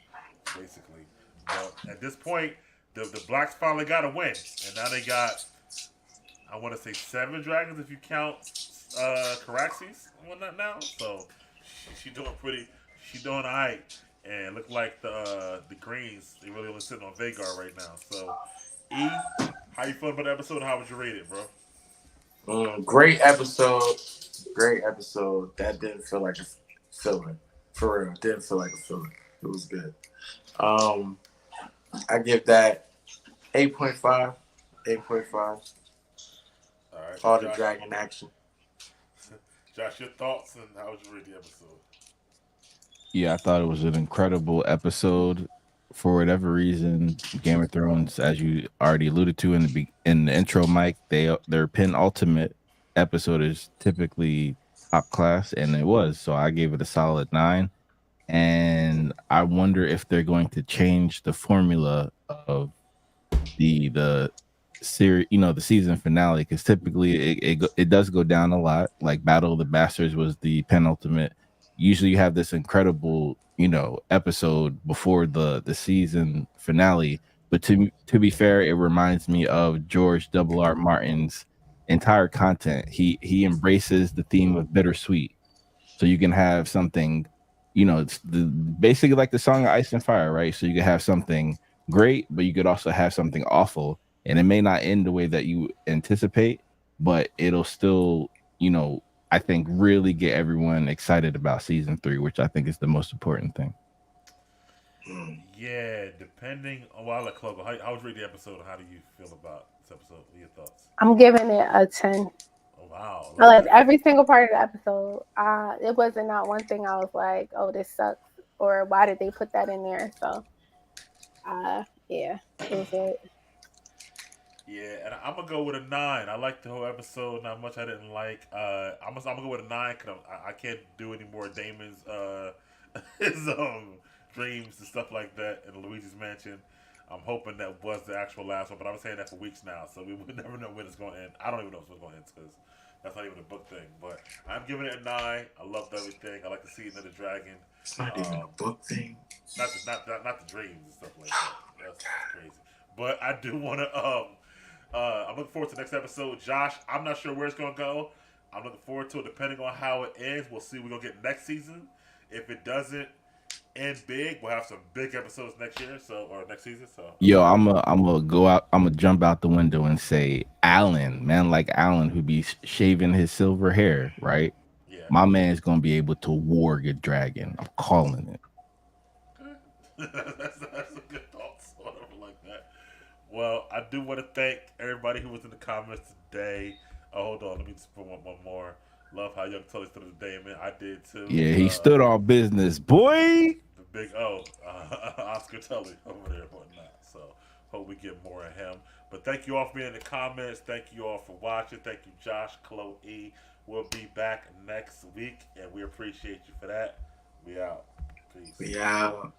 basically. But at this point, the Blacks finally got a win, and now they got, I want to say 7 dragons if you count Caraxes and whatnot now. So she doing pretty. She doing alright, and look like the Greens, they really only sitting on Vagar right now. So E, how you feel about the episode? How would you rate it, bro? Great episode. That didn't feel like a filler. For real, didn't feel like a filler. It was good. I give that 8.5. 8.5. All right. All the dragon action. Josh, your thoughts and how would you rate the episode? Yeah, I thought it was an incredible episode. For whatever reason, Game of Thrones, as you already alluded to in the intro, Mike, their penultimate episode is typically top class, and it was. So I gave it a solid 9. And I wonder if they're going to change the formula of the series, the season finale, because typically it does go down a lot. Like Battle of the Bastards was the penultimate. Usually you have this incredible episode before the season finale, but to be fair, it reminds me of George R. Martin's entire content. He embraces the theme of bittersweet, so you can have something, it's basically like the Song of Ice and Fire, right? So you can have something great, but you could also have something awful, and it may not end the way that you anticipate, but it'll still I think really get everyone excited about season 3, which I think is the most important thing. Yeah, depending on I'll let Chloe go. How was reading the episode? How do you feel about this episode? What are your thoughts? I'm giving it a 10. Oh wow. I liked every single part of the episode. It wasn't not one thing I was like, oh, this sucks, or why did they put that in there? So yeah, it was it. Yeah, and I'm gonna go with a 9. I liked the whole episode. Not much I didn't like. I'm gonna go with a 9 because I can't do any more Damon's his dreams and stuff like that in Luigi's Mansion. I'm hoping that was the actual last one, but I've been saying that for weeks now, so we would never know when it's going to end. I don't even know when it's going to end because that's not even a book thing. But I'm giving it a 9. I loved everything. I like the Season of the Dragon. It's not even a book thing. Not the dreams and stuff like that. That's crazy. But I do want to. I'm looking forward to the next episode. Josh, I'm not sure where it's going to go. I'm looking forward to it. Depending on how it ends, we'll see. We're going to get next season. If it doesn't end big, we'll have some big episodes next year, or next season. So Yo, I'm gonna go out. I'm gonna jump out the window and say, Alan, man, like Alan, who be shaving his silver hair, right? yeah. My man's gonna be able to warg a dragon. I'm calling it. that's a good thought, sort of like that. Well, I do want to thank everybody who was in the comments today. Oh, hold on, let me just put one more. Love how Young Tully stood the day, man. I did too. Yeah, he stood on business, boy. The big O, Oscar Tully over there and whatnot. So hope we get more of him. But thank you all for being in the comments. Thank you all for watching. Thank you, Josh, Chloe. We'll be back next week, and we appreciate you for that. We out. Peace. We out.